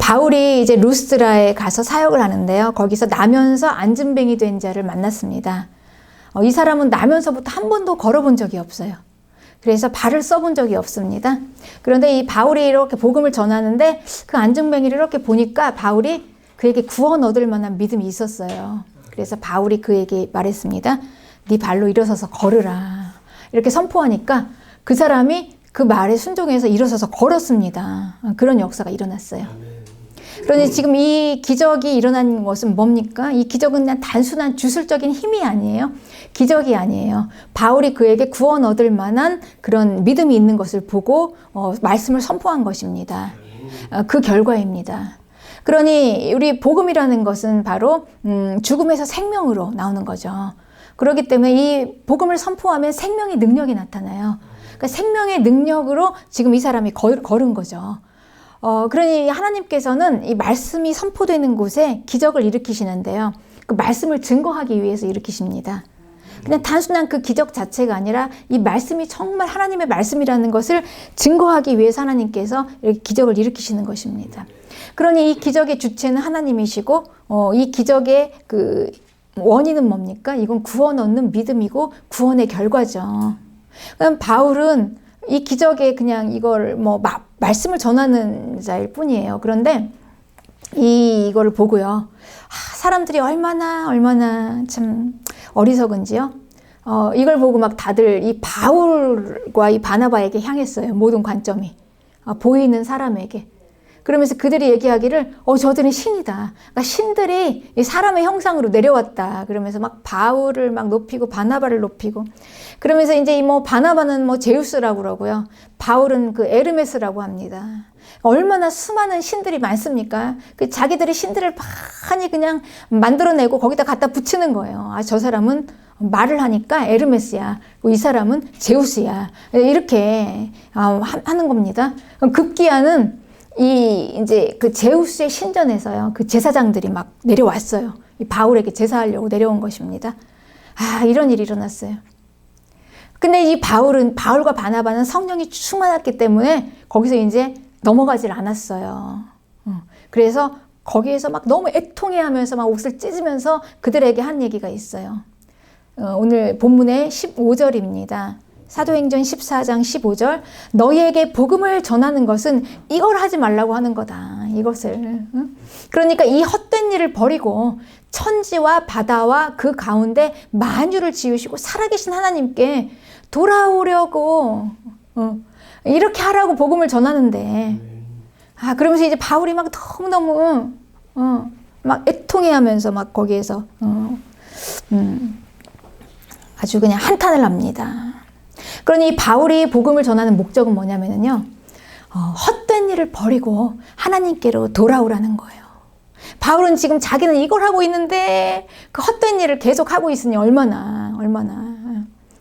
바울이 이제 루스드라에 가서 사역을 하는데요. 거기서 나면서 안진뱅이 된 자를 만났습니다. 이 사람은 나면서부터 한 번도 걸어본 적이 없어요. 그래서 발을 써본 적이 없습니다. 그런데 이 바울이 이렇게 복음을 전하는데 그 안진뱅이를 이렇게 보니까 바울이 그에게 구원 얻을 만한 믿음이 있었어요. 그래서 바울이 그에게 말했습니다. 네 발로 일어서서 걸으라. 이렇게 선포하니까 그 사람이 그 말에 순종해서 일어서서 걸었습니다. 그런 역사가 일어났어요. 그런데 지금 이 기적이 일어난 것은 뭡니까? 이 기적은 그냥 단순한 주술적인 힘이 아니에요. 기적이 아니에요. 바울이 그에게 구원 얻을 만한 그런 믿음이 있는 것을 보고 말씀을 선포한 것입니다. 그 결과입니다. 그러니 우리 복음이라는 것은 바로 죽음에서 생명으로 나오는 거죠. 그렇기 때문에 이 복음을 선포하면 생명의 능력이 나타나요. 그러니까 생명의 능력으로 지금 이 사람이 걸은 거죠. 그러니 하나님께서는 이 말씀이 선포되는 곳에 기적을 일으키시는데요. 그 말씀을 증거하기 위해서 일으키십니다. 그냥 단순한 그 기적 자체가 아니라 이 말씀이 정말 하나님의 말씀이라는 것을 증거하기 위해서 하나님께서 이렇게 기적을 일으키시는 것입니다. 그러니 이 기적의 주체는 하나님이시고 이 기적의 그 원인은 뭡니까? 이건 구원 얻는 믿음이고 구원의 결과죠. 그럼 바울은 이 기적에 그냥 이걸 말씀을 전하는 자일 뿐이에요. 그런데 이거를 보고요. 사람들이 얼마나 참 어리석은지요. 이걸 보고 막 다들 이 바울과 이 바나바에게 향했어요. 모든 관점이. 보이는 사람에게. 그러면서 그들이 얘기하기를 저들은 신이다. 그러니까 신들이 사람의 형상으로 내려왔다. 그러면서 막 바울을 막 높이고 바나바를 높이고 그러면서 이제 바나바는 제우스라고 그러고요. 바울은 그 에르메스라고 합니다. 얼마나 수많은 신들이 많습니까? 그 자기들이 신들을 많이 그냥 만들어내고 거기다 갖다 붙이는 거예요. 저 사람은 말을 하니까 에르메스야. 이 사람은 제우스야. 이렇게 하는 겁니다. 급기야는 이제 그 제우스의 신전에서요. 그 제사장들이 막 내려왔어요. 이 바울에게 제사하려고 내려온 것입니다. 이런 일이 일어났어요. 근데 이 바울과 바나바는 성령이 충만했기 때문에 거기서 이제 넘어가질 않았어요. 그래서 거기에서 막 너무 애통해 하면서 막 옷을 찢으면서 그들에게 한 얘기가 있어요. 오늘 본문의 15절입니다. 사도행전 14장 15절 너희에게 복음을 전하는 것은 이걸 하지 말라고 하는 거다. 이것을. 그러니까 이 헛된 일을 버리고 천지와 바다와 그 가운데 만유를 지으시고 살아계신 하나님께 돌아오려고 이렇게 하라고 복음을 전하는데 그러면서 이제 바울이 막 너무너무 막 애통해하면서 막 거기에서 아주 그냥 한탄을 합니다. 그러니 바울이 복음을 전하는 목적은 뭐냐면요. 헛된 일을 버리고 하나님께로 돌아오라는 거예요. 바울은 지금 자기는 이걸 하고 있는데 그 헛된 일을 계속 하고 있으니 얼마나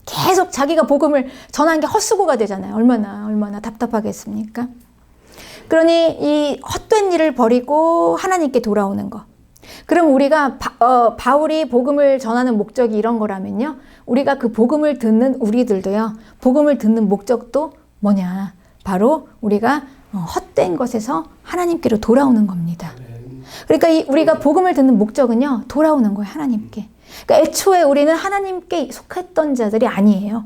계속 자기가 복음을 전하는 게 헛수고가 되잖아요. 얼마나 답답하겠습니까? 그러니 이 헛된 일을 버리고 하나님께 돌아오는 거. 그럼 우리가 바울이 복음을 전하는 목적이 이런 거라면요. 우리가 그 복음을 듣는 우리들도요. 복음을 듣는 목적도 뭐냐. 바로 우리가 헛된 것에서 하나님께로 돌아오는 겁니다. 그러니까 우리가 복음을 듣는 목적은요. 돌아오는 거예요. 하나님께. 그러니까 애초에 우리는 하나님께 속했던 자들이 아니에요.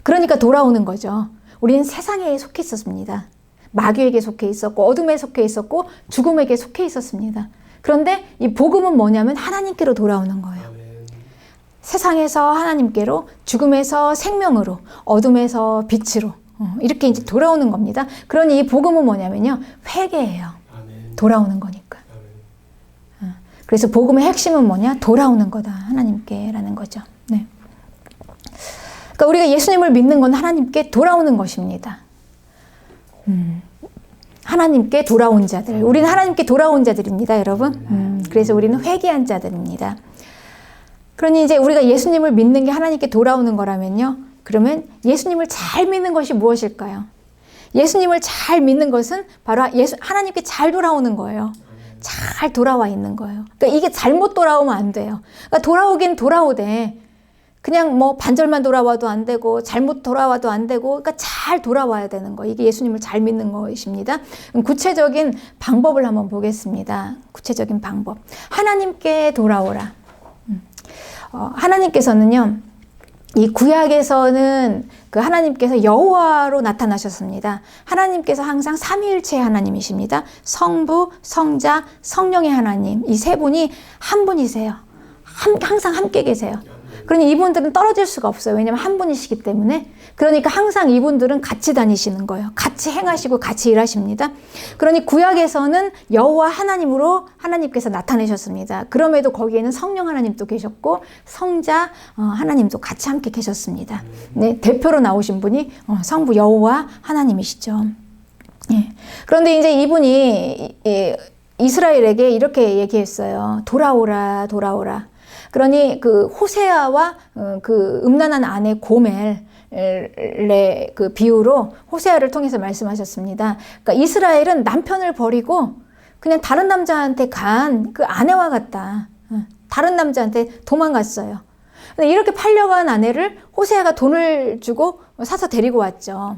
그러니까 돌아오는 거죠. 우리는 세상에 속해 있었습니다. 마귀에게 속해 있었고 어둠에 속해 있었고 죽음에게 속해 있었습니다. 그런데 이 복음은 뭐냐면 하나님께로 돌아오는 거예요. 세상에서 하나님께로, 죽음에서 생명으로, 어둠에서 빛으로 이렇게 이제 돌아오는 겁니다. 그러니 이 복음은 뭐냐면요. 회개예요. 돌아오는 거니까. 그래서 복음의 핵심은 뭐냐? 돌아오는 거다. 하나님께라는 거죠. 네. 그러니까 우리가 예수님을 믿는 건 하나님께 돌아오는 것입니다. 하나님께 돌아온 자들. 우리는 하나님께 돌아온 자들입니다, 여러분. 그래서 우리는 회개한 자들입니다. 그러니 이제 우리가 예수님을 믿는 게 하나님께 돌아오는 거라면요. 그러면 예수님을 잘 믿는 것이 무엇일까요? 예수님을 잘 믿는 것은 바로 하나님께 잘 돌아오는 거예요. 잘 돌아와 있는 거예요. 그러니까 이게 잘못 돌아오면 안 돼요. 그러니까 돌아오긴 돌아오되 그냥 뭐 반절만 돌아와도 안 되고 잘못 돌아와도 안 되고, 그러니까 잘 돌아와야 되는 거. 이게 예수님을 잘 믿는 것입니다. 구체적인 방법을 한번 보겠습니다. 구체적인 방법. 하나님께 돌아오라. 하나님께서는요, 이 구약에서는 그 하나님께서 여호와로 나타나셨습니다. 하나님께서 항상 삼위일체의 하나님이십니다. 성부, 성자, 성령의 하나님, 이 세 분이 한 분이세요. 항상 함께 계세요. 그러니 이분들은 떨어질 수가 없어요. 왜냐하면 한 분이시기 때문에. 그러니까 항상 이분들은 같이 다니시는 거예요. 같이 행하시고 같이 일하십니다. 그러니 구약에서는 여호와 하나님으로 하나님께서 나타내셨습니다. 그럼에도 거기에는 성령 하나님도 계셨고 성자 하나님도 같이 함께 계셨습니다. 네, 대표로 나오신 분이 성부 여호와 하나님이시죠. 예. 그런데 이제 이분이 이스라엘에게 이렇게 얘기했어요. 돌아오라, 돌아오라. 그러니 그 호세아와 그 음란한 아내 고멜의 그 비유로 호세아를 통해서 말씀하셨습니다. 그러니까 이스라엘은 남편을 버리고 그냥 다른 남자한테 간 그 아내와 같다. 다른 남자한테 도망갔어요. 근데 이렇게 팔려간 아내를 호세아가 돈을 주고 사서 데리고 왔죠.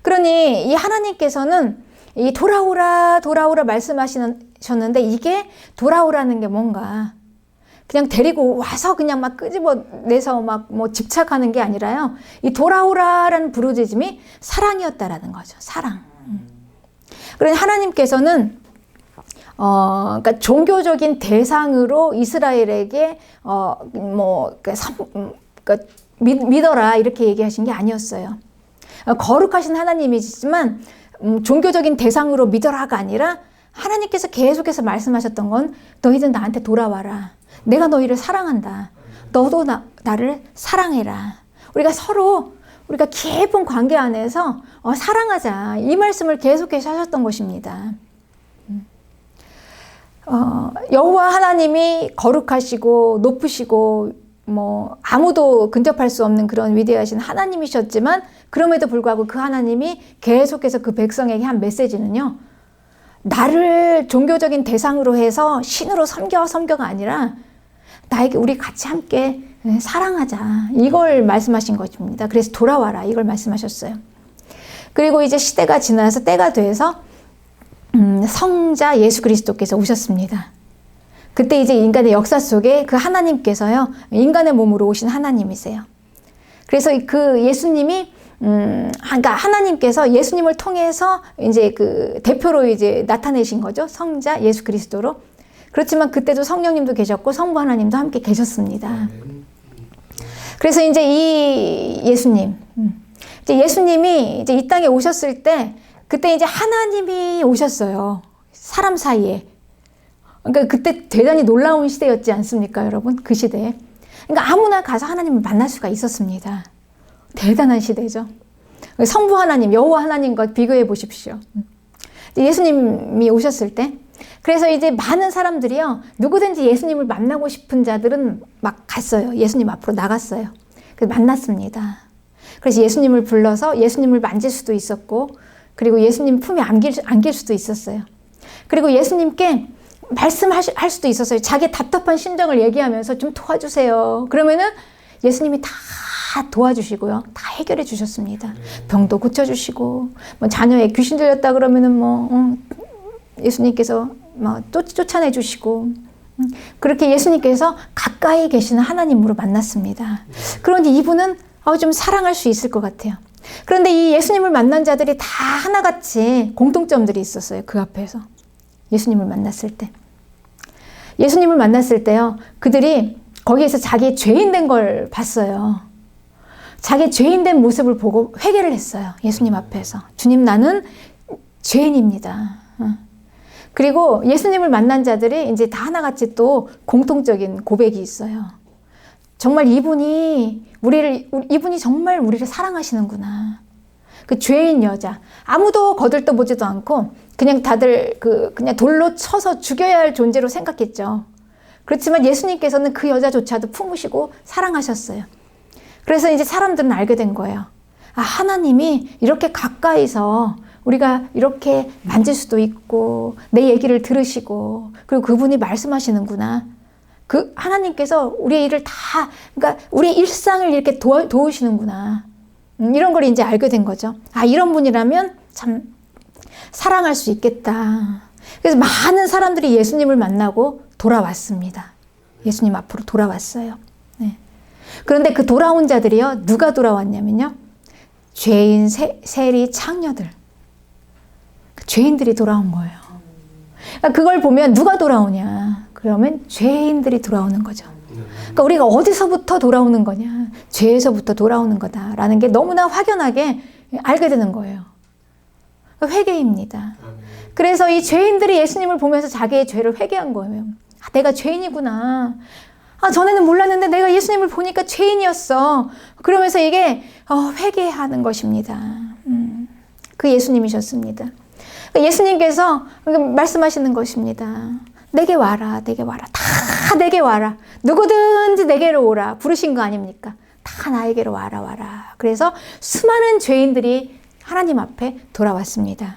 그러니 이 하나님께서는 이 돌아오라, 돌아오라 말씀하셨는데 이게 돌아오라는 게 뭔가 그냥 데리고 와서 그냥 막 끄집어내서 막 뭐 집착하는 게 아니라요. 이 돌아오라라는 부르짖음이 사랑이었다라는 거죠. 사랑. 그러니 하나님께서는 그러니까 종교적인 대상으로 이스라엘에게 그러니까 믿어라 이렇게 얘기하신 게 아니었어요. 거룩하신 하나님이시지만 종교적인 대상으로 믿어라가 아니라 하나님께서 계속해서 말씀하셨던 건 너희들 나한테 돌아와라. 내가 너희를 사랑한다. 너도 나를 사랑해라. 우리가 깊은 관계 안에서 사랑하자. 이 말씀을 계속해서 하셨던 것입니다. 여호와 하나님이 거룩하시고 높으시고 뭐 아무도 근접할 수 없는 그런 위대하신 하나님이셨지만 그럼에도 불구하고 그 하나님이 계속해서 그 백성에게 한 메시지는요. 나를 종교적인 대상으로 해서 신으로 섬겨가 아니라 나에게 우리 같이 함께 사랑하자. 이걸 말씀하신 것입니다. 그래서 돌아와라. 이걸 말씀하셨어요. 그리고 이제 시대가 지나서 때가 돼서 성자 예수 그리스도께서 오셨습니다. 그때 이제 인간의 역사 속에 그 하나님께서요. 인간의 몸으로 오신 하나님이세요. 그래서 그 예수님이 그러니까 하나님께서 예수님을 통해서 이제 그 대표로 이제 나타내신 거죠. 성자 예수 그리스도로. 그렇지만 그때도 성령님도 계셨고 성부 하나님도 함께 계셨습니다. 그래서 이제 이 예수님이 이제 이 땅에 오셨을 때 그때 이제 하나님이 오셨어요. 사람 사이에. 그러니까 그때 대단히 놀라운 시대였지 않습니까, 여러분? 그 시대에. 그러니까 아무나 가서 하나님을 만날 수가 있었습니다. 대단한 시대죠. 성부 하나님, 여호와 하나님과 비교해 보십시오. 예수님이 오셨을 때, 그래서 이제 많은 사람들이요, 누구든지 예수님을 만나고 싶은 자들은 막 갔어요. 예수님 앞으로 나갔어요. 그래서 만났습니다. 그래서 예수님을 불러서 예수님을 만질 수도 있었고, 그리고 예수님 품에 안길 수도 있었어요. 그리고 예수님께 말씀할 수도 있었어요. 자기 답답한 심정을 얘기하면서 좀 도와주세요. 그러면은 예수님이 다 도와주시고요. 다 해결해 주셨습니다. 병도 고쳐주시고, 뭐 자녀의 귀신 들렸다 그러면은 예수님께서 쫓아내 주시고, 그렇게 예수님께서 가까이 계시는 하나님으로 만났습니다. 그런데 이분은 좀 사랑할 수 있을 것 같아요. 그런데 이 예수님을 만난 자들이 다 하나같이 공통점들이 있었어요. 그 앞에서. 예수님을 만났을 때. 예수님을 만났을 때요. 그들이 거기에서 자기 죄인 된 걸 봤어요. 자기 죄인 된 모습을 보고 회개를 했어요. 예수님 앞에서. 주님, 나는 죄인입니다. 그리고 예수님을 만난 자들이 이제 다 하나같이 또 공통적인 고백이 있어요. 정말 이분이 정말 우리를 사랑하시는구나. 그 죄인 여자. 아무도 거들떠 보지도 않고 그냥 다들 그냥 돌로 쳐서 죽여야 할 존재로 생각했죠. 그렇지만 예수님께서는 그 여자조차도 품으시고 사랑하셨어요. 그래서 이제 사람들은 알게 된 거예요. 아, 하나님이 이렇게 가까이서 우리가 이렇게 만질 수도 있고 내 얘기를 들으시고 그리고 그분이 말씀하시는구나. 그 하나님께서 우리의 일을 다, 그러니까 우리의 일상을 이렇게 도우시는구나. 이런 걸 이제 알게 된 거죠. 아, 이런 분이라면 참 사랑할 수 있겠다. 그래서 많은 사람들이 예수님을 만나고 돌아왔습니다. 예수님 앞으로 돌아왔어요. 네. 그런데 그 돌아온 자들이요, 누가 돌아왔냐면요, 죄인, 세리, 창녀들, 죄인들이 돌아온 거예요. 그러니까 그걸 보면 누가 돌아오냐? 그러면 죄인들이 돌아오는 거죠. 그러니까 우리가 어디서부터 돌아오는 거냐? 죄에서부터 돌아오는 거다라는 게 너무나 확연하게 알게 되는 거예요. 회개입니다. 그래서 이 죄인들이 예수님을 보면서 자기의 죄를 회개한 거예요. 아, 내가 죄인이구나. 아, 전에는 몰랐는데 내가 예수님을 보니까 죄인이었어. 그러면서 이게 회개하는 것입니다. 그 예수님이셨습니다. 예수님께서 말씀하시는 것입니다. 내게 와라, 내게 와라. 다 내게 와라. 누구든지 내게로 오라. 부르신 거 아닙니까? 다 나에게로 와라, 와라. 그래서 수많은 죄인들이 하나님 앞에 돌아왔습니다.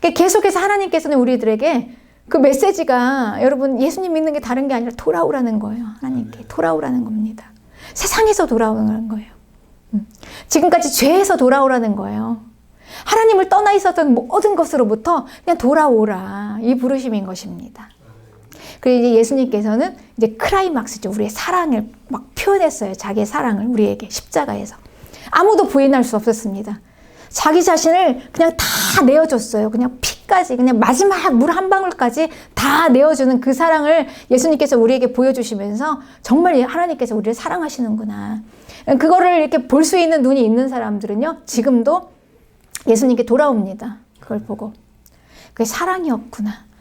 계속해서 하나님께서는 우리들에게 그 메시지가, 여러분, 예수님 믿는 게 다른 게 아니라 돌아오라는 거예요. 하나님께 돌아오라는 겁니다. 세상에서 돌아오는 거예요. 지금까지 죄에서 돌아오라는 거예요. 하나님을 떠나 있었던 모든 것으로부터 그냥 돌아오라, 이 부르심인 것입니다. 그리고 이제 예수님께서는 이제 클라이막스죠. 우리의 사랑을 막 표현했어요. 자기의 사랑을 우리에게 십자가에서. 아무도 부인할 수 없었습니다. 자기 자신을 그냥 다 내어줬어요. 그냥 피까지, 그냥 마지막 물 한 방울까지 다 내어주는 그 사랑을 예수님께서 우리에게 보여주시면서 정말 하나님께서 우리를 사랑하시는구나. 그거를 이렇게 볼 수 있는 눈이 있는 사람들은요, 지금도 예수님께 돌아옵니다. 그걸 보고. 그게 사랑이었구나.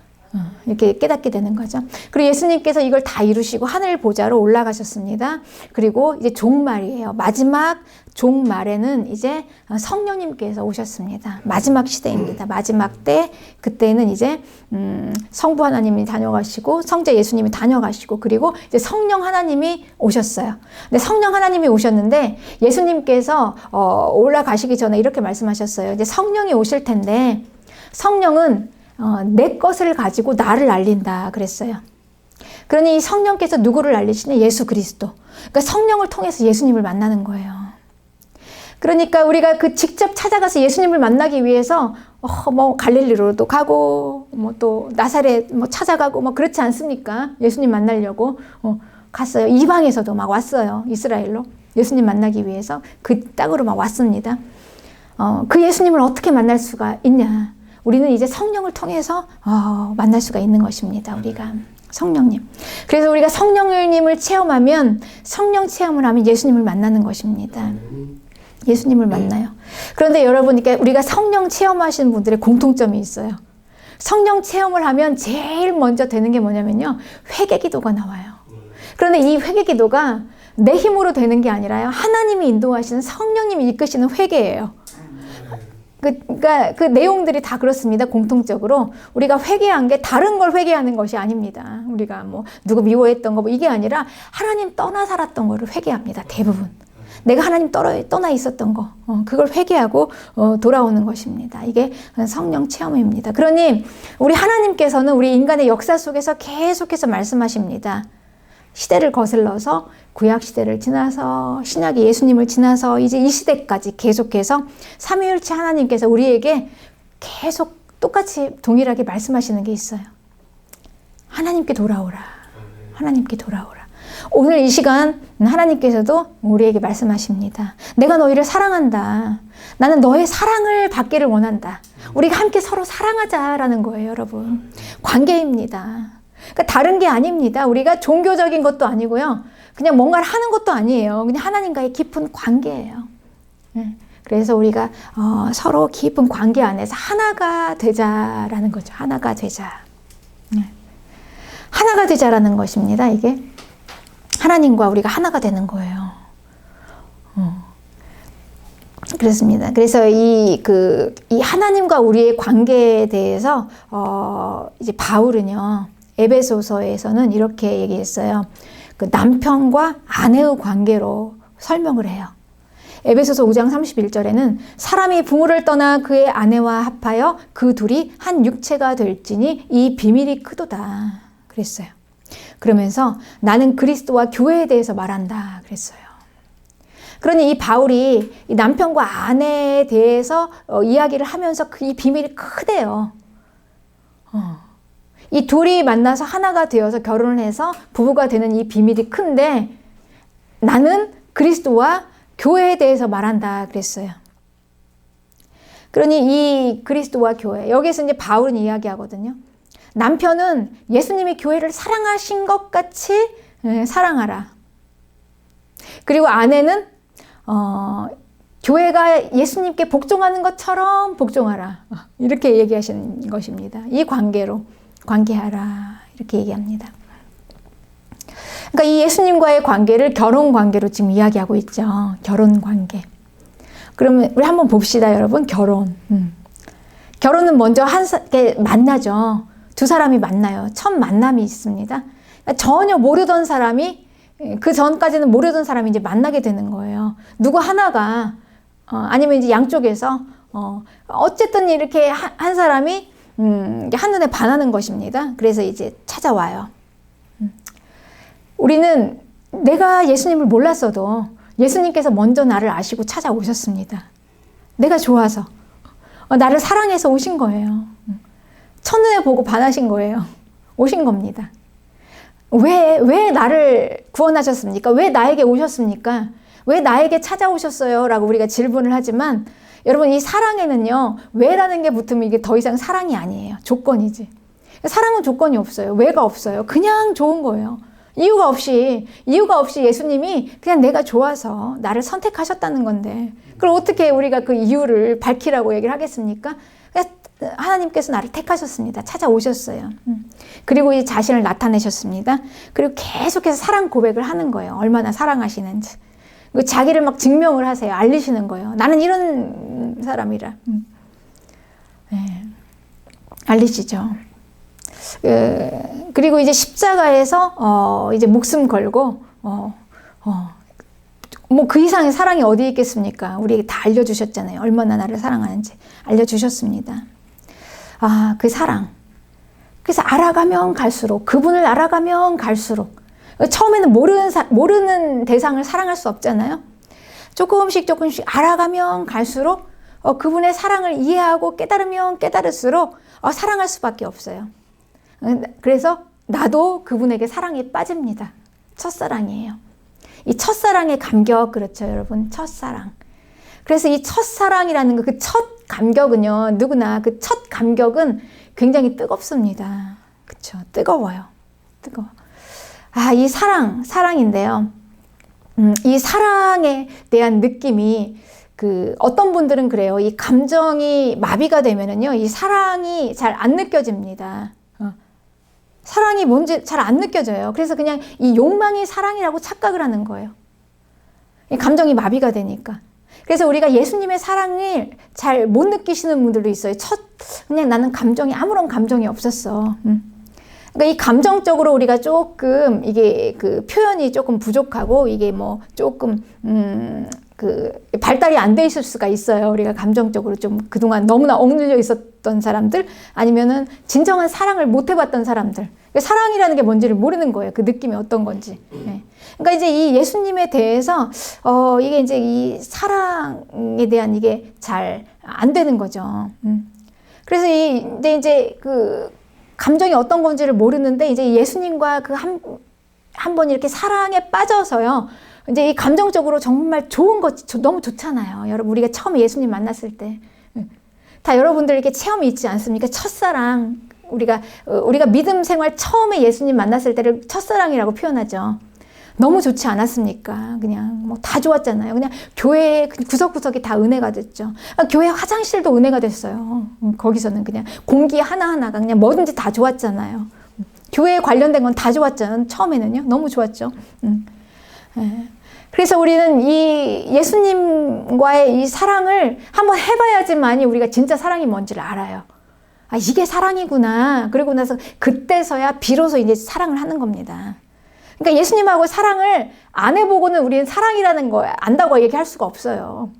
이렇게 깨닫게 되는 거죠. 그리고 예수님께서 이걸 다 이루시고 하늘 보좌로 올라가셨습니다. 그리고 이제 종말이에요. 마지막 종말에는 이제 성령님께서 오셨습니다. 마지막 시대입니다. 마지막 때, 그때는 이제 성부 하나님이 다녀가시고 성자 예수님이 다녀가시고, 그리고 이제 성령 하나님이 오셨어요. 근데 성령 하나님이 오셨는데 예수님께서 올라가시기 전에 이렇게 말씀하셨어요. 이제 성령이 오실 텐데 성령은 내 것을 가지고 나를 알린다 그랬어요. 그러니 이 성령께서 누구를 알리시냐? 예수 그리스도. 그러니까 성령을 통해서 예수님을 만나는 거예요. 그러니까 우리가 그 직접 찾아가서 예수님을 만나기 위해서 뭐 갈릴리로도 가고 뭐 또 나사렛 뭐 찾아가고 뭐 그렇지 않습니까? 예수님 만나려고 갔어요. 이방에서도 막 왔어요. 이스라엘로 예수님 만나기 위해서 그 땅으로 막 왔습니다. 그 예수님을 어떻게 만날 수가 있냐? 우리는 이제 성령을 통해서 만날 수가 있는 것입니다. 우리가 성령님. 그래서 우리가 성령님을 체험하면, 성령 체험을 하면 예수님을 만나는 것입니다. 예수님을 만나요. 그런데 여러분, 우리가 성령 체험하시는 분들의 공통점이 있어요. 성령 체험을 하면 제일 먼저 되는 게 뭐냐면요, 회개 기도가 나와요. 그런데 이 회개 기도가 내 힘으로 되는 게 아니라요, 하나님이 인도하시는 성령님이 이끄시는 회개예요. 그러니까 그 내용들이 다 그렇습니다. 공통적으로 우리가 회개한 게 다른 걸 회개하는 것이 아닙니다. 우리가 뭐 누구 미워했던 거 뭐 이게 아니라 하나님 떠나 살았던 거를 회개합니다. 대부분 내가 하나님 떠나 있었던 거 그걸 회개하고 돌아오는 것입니다. 이게 성령 체험입니다. 그러니 우리 하나님께서는 우리 인간의 역사 속에서 계속해서 말씀하십니다. 시대를 거슬러서 구약 시대를 지나서 신약의 예수님을 지나서 이제 이 시대까지 계속해서 삼위일체 하나님께서 우리에게 계속 똑같이 동일하게 말씀하시는 게 있어요. 하나님께 돌아오라. 하나님께 돌아오라. 오늘 이 시간 하나님께서도 우리에게 말씀하십니다. 내가 너희를 사랑한다. 나는 너의 사랑을 받기를 원한다. 우리가 함께 서로 사랑하자라는 거예요, 여러분. 관계입니다. 그러니까 다른 게 아닙니다. 우리가 종교적인 것도 아니고요. 그냥 뭔가를 하는 것도 아니에요. 그냥 하나님과의 깊은 관계예요. 그래서 우리가 서로 깊은 관계 안에서 하나가 되자라는 거죠. 하나가 되자. 하나가 되자라는 것입니다. 이게 하나님과 우리가 하나가 되는 거예요. 그렇습니다. 그래서 이 하나님과 우리의 관계에 대해서 이제 바울은요, 에베소서에서는 이렇게 얘기했어요. 그 남편과 아내의 관계로 설명을 해요. 에베소서 5장 31절에는 사람이 부모를 떠나 그의 아내와 합하여 그 둘이 한 육체가 될지니 이 비밀이 크도다 그랬어요. 그러면서 나는 그리스도와 교회에 대해서 말한다 그랬어요. 그러니 이 바울이 이 남편과 아내에 대해서 이야기를 하면서 이 비밀이 크대요. 이 둘이 만나서 하나가 되어서 결혼을 해서 부부가 되는 이 비밀이 큰데 나는 그리스도와 교회에 대해서 말한다 그랬어요. 그러니 이 그리스도와 교회, 여기서 이제 바울은 이야기하거든요. 남편은 예수님이 교회를 사랑하신 것 같이 사랑하라. 그리고 아내는 교회가 예수님께 복종하는 것처럼 복종하라. 이렇게 얘기하신 것입니다. 이 관계로 관계하라. 이렇게 얘기합니다. 그러니까 이 예수님과의 관계를 결혼 관계로 지금 이야기하고 있죠. 결혼 관계. 그러면 우리 한번 봅시다, 여러분. 결혼. 결혼은 먼저 만나죠. 두 사람이 만나요. 첫 만남이 있습니다. 그러니까 전혀 모르던 사람이 그 전까지는 모르던 사람이 이제 만나게 되는 거예요. 누구 하나가 아니면 이제 양쪽에서 어쨌든 이렇게 한 사람이 한눈에 반하는 것입니다. 그래서 이제 찾아와요. 우리는 내가 예수님을 몰랐어도 예수님께서 먼저 나를 아시고 찾아오셨습니다. 내가 좋아서 나를 사랑해서 오신 거예요. 첫눈에 보고 반하신 거예요. 오신 겁니다. 왜 나를 구원하셨습니까? 왜 나에게 오셨습니까? 왜 나에게 찾아오셨어요? 라고 우리가 질문을 하지만 여러분, 이 사랑에는요, 왜라는 게 붙으면 이게 더 이상 사랑이 아니에요. 조건이지. 사랑은 조건이 없어요. 왜가 없어요. 그냥 좋은 거예요. 이유가 없이 예수님이 그냥 내가 좋아서 나를 선택하셨다는 건데, 그럼 어떻게 우리가 그 이유를 밝히라고 얘기를 하겠습니까? 하나님께서 나를 택하셨습니다. 찾아오셨어요. 그리고 이 자신을 나타내셨습니다. 그리고 계속해서 사랑 고백을 하는 거예요. 얼마나 사랑하시는지. 자기를 막 증명을 하세요. 알리시는 거예요. 나는 이런 사람이라. 네. 알리시죠. 그리고 이제 십자가에서 이제 목숨 걸고 뭐 그 이상의 사랑이 어디 있겠습니까? 우리에게 다 알려주셨잖아요. 얼마나 나를 사랑하는지 알려주셨습니다. 아, 그 사랑. 그래서 알아가면 갈수록, 그분을 알아가면 갈수록, 처음에는 모르는 대상을 사랑할 수 없잖아요. 조금씩 알아가면 갈수록 그분의 사랑을 이해하고 깨달으면 깨달을수록 사랑할 수밖에 없어요. 그래서 나도 그분에게 사랑에 빠집니다. 첫사랑이에요. 이 첫사랑의 감격, 그렇죠, 여러분? 첫사랑. 그래서 이 첫사랑이라는 그 첫 감격은요, 누구나 그 첫 감격은 굉장히 뜨겁습니다. 그렇죠? 뜨거워요. 뜨거워. 아, 이 사랑인데요. 이 사랑에 대한 느낌이 어떤 분들은 그래요. 이 감정이 마비가 되면은요, 이 사랑이 잘 안 느껴집니다. 사랑이 뭔지 잘 안 느껴져요. 그래서 그냥 이 욕망이 사랑이라고 착각을 하는 거예요. 이 감정이 마비가 되니까. 그래서 우리가 예수님의 사랑을 잘 못 느끼시는 분들도 있어요. 그냥 나는 아무런 감정이 없었어. 그러니까 이 감정적으로 우리가 조금 이게 그 표현이 조금 부족하고 이게 뭐 조금 발달이 안 돼 있을 수가 있어요. 우리가 감정적으로 좀 그동안 너무나 억눌려 있었던 사람들, 아니면은 진정한 사랑을 못 해봤던 사람들. 사랑이라는 게 뭔지를 모르는 거예요. 그 느낌이 어떤 건지. 네. 그러니까 이제 이 예수님에 대해서 이게 이제 이 사랑에 대한 이게 잘 안 되는 거죠. 그래서 이제 그 감정이 어떤 건지를 모르는데 이제 예수님과 그 한 번 이렇게 사랑에 빠져서요. 이제 이 감정적으로 정말 좋은 것, 너무 좋잖아요. 여러분, 우리가 처음에 예수님 만났을 때. 다 여러분들 이렇게 체험이 있지 않습니까? 첫사랑. 우리가 믿음 생활 처음에 예수님 만났을 때를 첫사랑이라고 표현하죠. 너무 좋지 않았습니까? 그냥 뭐 다 좋았잖아요. 그냥 교회 구석구석이 다 은혜가 됐죠. 교회 화장실도 은혜가 됐어요. 거기서는 그냥 공기 하나하나가 그냥 뭐든지 다 좋았잖아요. 교회에 관련된 건 다 좋았잖아요. 처음에는요. 너무 좋았죠. 그래서 우리는 이 예수님과의 이 사랑을 한번 해봐야지만이 우리가 진짜 사랑이 뭔지를 알아요. 아, 이게 사랑이구나. 그리고 나서 그때서야 비로소 이제 사랑을 하는 겁니다. 그러니까 예수님하고 사랑을 안 해보고는 우리는 사랑이라는 거 안다고 얘기할 수가 없어요.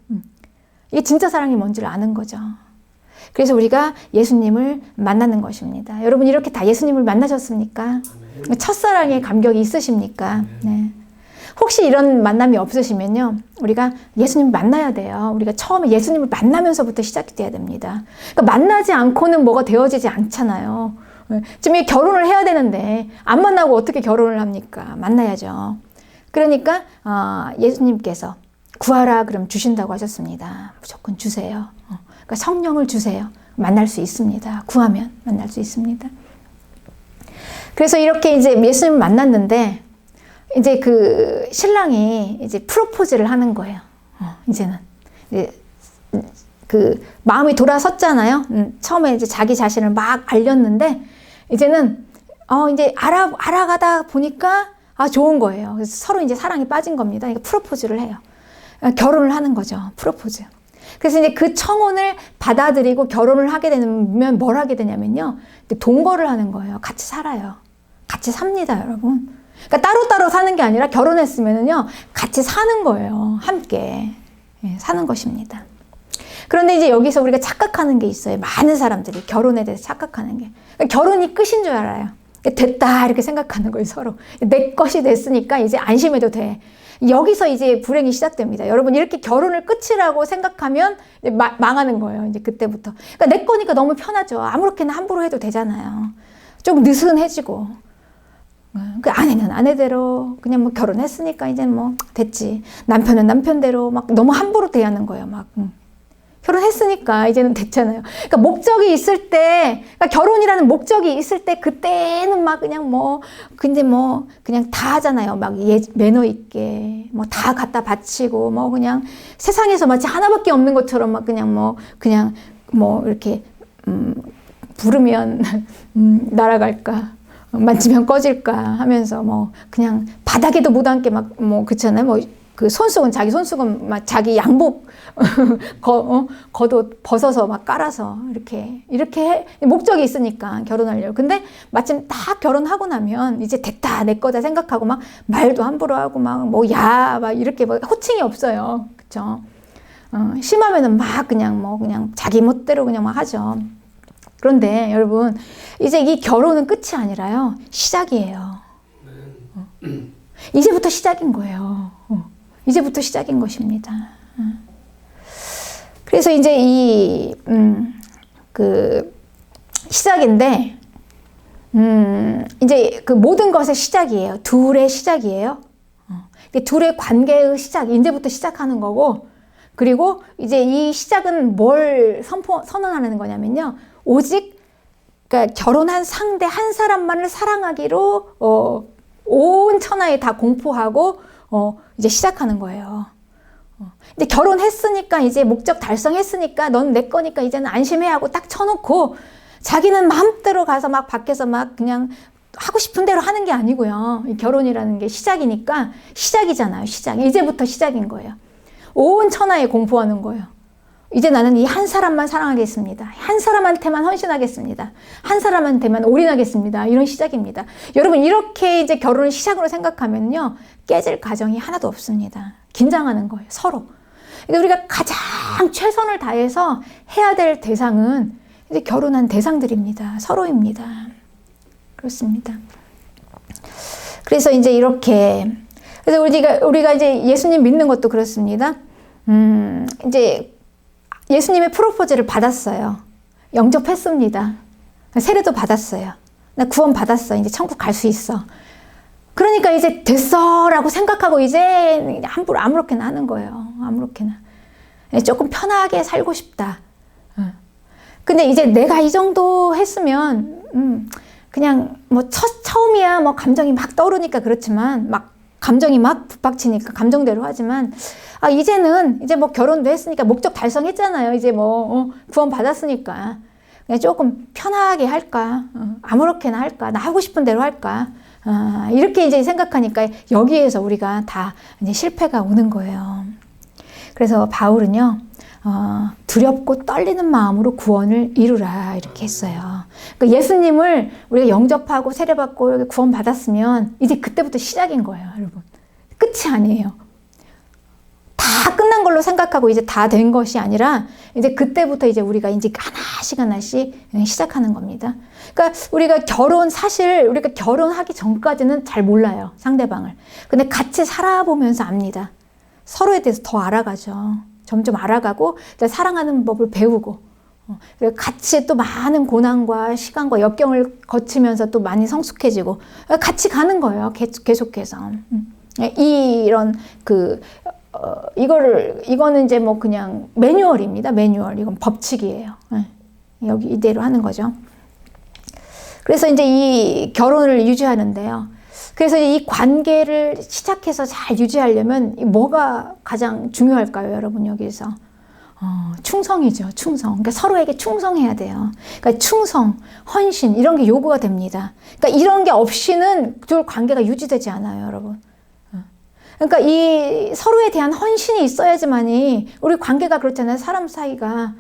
이게 진짜 사랑이 뭔지를 아는 거죠. 그래서 우리가 예수님을 만나는 것입니다. 여러분, 이렇게 다 예수님을 만나셨습니까? 첫사랑의 감격이 있으십니까? 네. 혹시 이런 만남이 없으시면요, 우리가 예수님을 만나야 돼요. 우리가 처음에 예수님을 만나면서부터 시작이 돼야 됩니다. 그러니까 만나지 않고는 뭐가 되어지지 않잖아요. 지금 결혼을 해야 되는데 안 만나고 어떻게 결혼을 합니까? 만나야죠. 그러니까 예수님께서 구하라 그럼 주신다고 하셨습니다. 무조건 주세요. 그러니까 성령을 주세요. 만날 수 있습니다. 구하면 만날 수 있습니다. 그래서 이렇게 이제 예수님을 만났는데 이제 그 신랑이 이제 프로포즈를 하는 거예요. 이제는 이제 그 마음이 돌아섰잖아요. 처음에 이제 자기 자신을 막 알렸는데 이제는 이제 알아가다 보니까 좋은 거예요. 그래서 서로 이제 사랑에 빠진 겁니다. 그러니까 프로포즈를 해요. 결혼을 하는 거죠. 프로포즈. 그래서 이제 그 청혼을 받아들이고 결혼을 하게 되면 뭘 하게 되냐면요, 동거를 하는 거예요. 같이 살아요. 같이 삽니다, 여러분. 그러니까 따로따로 사는 게 아니라 결혼했으면은요, 같이 사는 거예요. 함께. 사는 것입니다. 그런데 이제 여기서 우리가 착각하는 게 있어요. 많은 사람들이 결혼에 대해서 착각하는 게. 그러니까 결혼이 끝인 줄 알아요. 됐다, 이렇게 생각하는 거예요, 서로. 내 것이 됐으니까 이제 안심해도 돼. 여기서 이제 불행이 시작됩니다. 여러분, 이렇게 결혼을 끝이라고 생각하면 망하는 거예요. 이제 그때부터. 그러니까 내 거니까 너무 편하죠. 아무렇게나 함부로 해도 되잖아요. 좀 느슨해지고. 그 아내는 아내대로 그냥 뭐 결혼했으니까 이제 뭐 됐지. 남편은 남편대로 막 너무 함부로 대하는 거예요. 막 결혼했으니까 이제는 됐잖아요. 그러니까 목적이 있을 때, 그러니까 결혼이라는 목적이 있을 때 그때는 막 그냥 근데 그냥 다 하잖아요. 막 매너 있게 뭐 다 갖다 바치고 뭐 그냥 세상에서 마치 하나밖에 없는 것처럼 막 그냥 이렇게 부르면 날아갈까. 만지면 꺼질까 하면서 그냥 바닥에도 못 앉게 그렇잖아요. 그 손수건, 자기 손수건 막 자기 양복 겉옷 벗어서 막 깔아서 이렇게 목적이 있으니까 결혼하려고. 근데 마침 딱 결혼하고 나면 이제 됐다, 내 거다 생각하고 막 말도 함부로 하고 막 이렇게 호칭이 없어요. 그쵸? 심하면은 막 그냥 자기 멋대로 그냥 막 하죠. 그런데 여러분, 이제 이 결혼은 끝이 아니라요, 시작이에요. 이제부터 시작인 거예요. 이제부터 시작인 것입니다. 그래서 이제 그 시작인데, 이제 그 모든 것의 시작이에요. 둘의 시작이에요. 둘의 관계의 시작, 이제부터 시작하는 거고, 그리고 이제 이 시작은 뭘 선언하는 거냐면요, 오직 그러니까 결혼한 상대 한 사람만을 사랑하기로 온 천하에 다 공포하고 이제 시작하는 거예요. 근데 결혼했으니까 이제 목적 달성했으니까 넌 내 거니까 이제는 안심해 하고 딱 쳐놓고 자기는 마음대로 가서 막 밖에서 막 그냥 하고 싶은 대로 하는 게 아니고요. 이 결혼이라는 게 시작이니까 시작이잖아요. 시작. 이제부터 시작인 거예요. 온 천하에 공포하는 거예요. 이제 나는 이 한 사람만 사랑하겠습니다. 한 사람한테만 헌신하겠습니다. 한 사람한테만 올인하겠습니다. 이런 시작입니다. 여러분, 이렇게 이제 결혼을 시작으로 생각하면요, 깨질 가정이 하나도 없습니다. 긴장하는 거예요, 서로. 그러니까 우리가 가장 최선을 다해서 해야 될 대상은 이제 결혼한 대상들입니다. 서로입니다. 그렇습니다. 그래서 이제 이렇게, 그래서 우리가 이제 예수님 믿는 것도 그렇습니다. 이제 예수님의 프로포즈를 받았어요. 영접했습니다. 세례도 받았어요. 나 구원 받았어. 이제 천국 갈 수 있어. 그러니까 이제 됐어라고 생각하고 이제 함부로 아무렇게나 하는 거예요. 아무렇게나. 조금 편하게 살고 싶다. 근데 이제 내가 이 정도 했으면 그냥 처음이야 감정이 막 떠오르니까 그렇지만 감정이 막 북박치니까 감정대로 하지만 이제는 이제 결혼도 했으니까 목적 달성했잖아요. 이제 구원 받았으니까 그냥 조금 편하게 할까, 아무렇게나 할까, 나 하고 싶은 대로 할까, 이렇게 이제 생각하니까 여기에서 우리가 다 이제 실패가 오는 거예요. 그래서 바울은요, 두렵고 떨리는 마음으로 구원을 이루라 이렇게 했어요. 그러니까 예수님을 우리가 영접하고 세례받고 이렇게 구원 받았으면 이제 그때부터 시작인 거예요, 여러분. 끝이 아니에요. 다 끝난 걸로 생각하고 이제 다 된 것이 아니라 이제 그때부터 이제 우리가 이제 하나씩 시작하는 겁니다. 그러니까 사실 우리가 결혼하기 전까지는 잘 몰라요, 상대방을. 근데 같이 살아보면서 압니다. 서로에 대해서 더 알아가죠. 점점 알아가고 사랑하는 법을 배우고, 같이 또 많은 고난과 시간과 역경을 거치면서 또 많이 성숙해지고 같이 가는 거예요, 계속해서. 이런 이거는 이제 뭐 그냥 매뉴얼입니다. 매뉴얼. 이건 법칙이에요. 여기 이대로 하는 거죠. 그래서 이제 이 결혼을 유지하는데요. 그래서 이 관계를 시작해서 잘 유지하려면 뭐가 가장 중요할까요, 여러분, 여기서? 충성이죠, 충성. 그러니까 서로에게 충성해야 돼요. 그러니까 충성, 헌신, 이런 게 요구가 됩니다. 그러니까 이런 게 없이는 둘 관계가 유지되지 않아요, 여러분. 그러니까 이 서로에 대한 헌신이 있어야지만이 우리 관계가 그렇잖아요. 사람 사이가.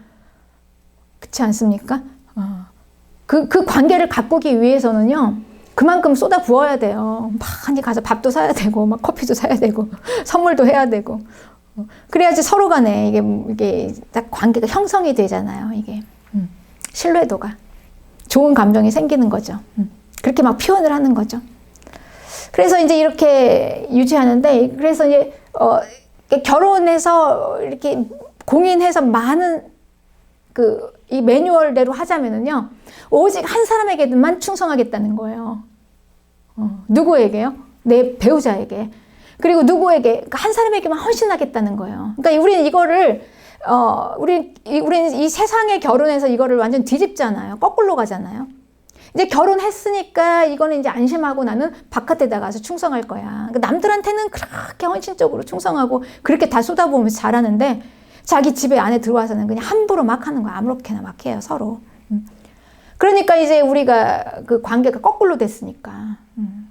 그렇지 않습니까? 그 관계를 가꾸기 위해서는요, 그만큼 쏟아 부어야 돼요. 많이 가서 밥도 사야 되고, 막 커피도 사야 되고, 선물도 해야 되고. 그래야지 서로 간에 이게 딱 관계가 형성이 되잖아요. 이게. 신뢰도가. 좋은 감정이 생기는 거죠. 그렇게 막 표현을 하는 거죠. 그래서 이제 이렇게 유지하는데, 그래서 이제, 결혼해서 이렇게 공인해서 많은 이 매뉴얼대로 하자면은요, 오직 한 사람에게만 충성하겠다는 거예요. 누구에게요? 내 배우자에게. 그리고 누구에게? 한 사람에게만 헌신하겠다는 거예요. 그러니까 우리는 이거를, 우리는 이 세상에 결혼해서 이거를 완전 뒤집잖아요. 거꾸로 가잖아요. 이제 결혼했으니까 이거는 이제 안심하고 나는 바깥에 나가서 충성할 거야. 그러니까 남들한테는 그렇게 헌신적으로 충성하고 그렇게 다 쏟아부으면서 잘하는데 자기 집에 안에 들어와서는 그냥 함부로 막 하는 거야. 아무렇게나 막 해요, 서로. 그러니까 이제 우리가 그 관계가 거꾸로 됐으니까.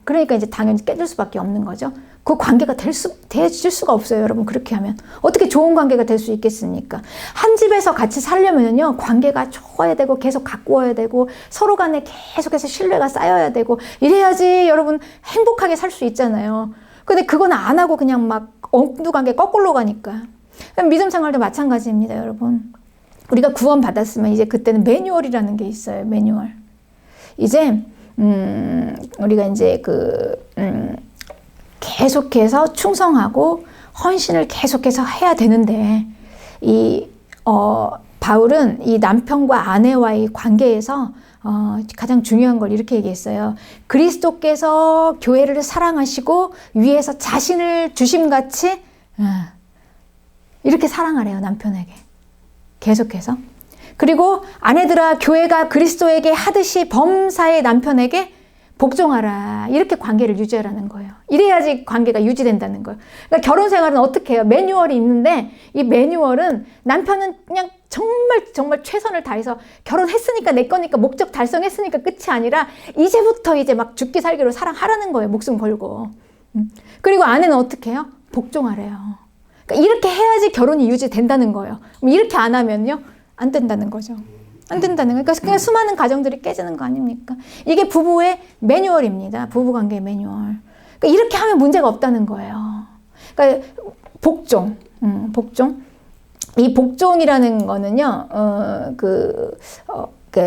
그러니까 이제 당연히 깨질 수밖에 없는 거죠. 그 관계가 될 수가 없어요, 여러분. 그렇게 하면. 어떻게 좋은 관계가 될 수 있겠습니까? 한 집에서 같이 살려면요, 관계가 좋아야 되고, 계속 가꾸어야 되고, 서로 간에 계속해서 신뢰가 쌓여야 되고, 이래야지 여러분 행복하게 살 수 있잖아요. 근데 그건 안 하고 그냥 막 엉뚱하게 거꾸로 가니까. 믿음 생활도 마찬가지입니다, 여러분. 우리가 구원 받았으면 이제 그때는 매뉴얼이라는 게 있어요, 매뉴얼. 이제, 우리가 이제 계속해서 충성하고 헌신을 계속해서 해야 되는데, 바울은 이 남편과 아내와의 관계에서 가장 중요한 걸 이렇게 얘기했어요. 그리스도께서 교회를 사랑하시고 위에서 자신을 주심같이 이렇게 사랑하래요, 남편에게. 계속해서. 그리고 아내들아, 교회가 그리스도에게 하듯이 범사의 남편에게 복종하라. 이렇게 관계를 유지하라는 거예요. 이래야지 관계가 유지된다는 거예요. 그러니까 결혼 생활은 어떻게 해요? 매뉴얼이 있는데 이 매뉴얼은 남편은 그냥 정말 최선을 다해서 결혼했으니까 내 거니까 목적 달성했으니까 끝이 아니라 이제부터 이제 막 죽기 살기로 사랑하라는 거예요. 목숨 걸고. 그리고 아내는 어떻게 해요? 복종하래요. 그러니까 이렇게 해야지 결혼이 유지된다는 거예요. 이렇게 안 하면요, 안 된다는 거죠. 안 된다는 거예요. 그러니까 수많은 가정들이 깨지는 거 아닙니까? 이게 부부의 매뉴얼입니다. 부부관계 매뉴얼. 그러니까 이렇게 하면 문제가 없다는 거예요. 그러니까 복종. 이 복종이라는 거는요,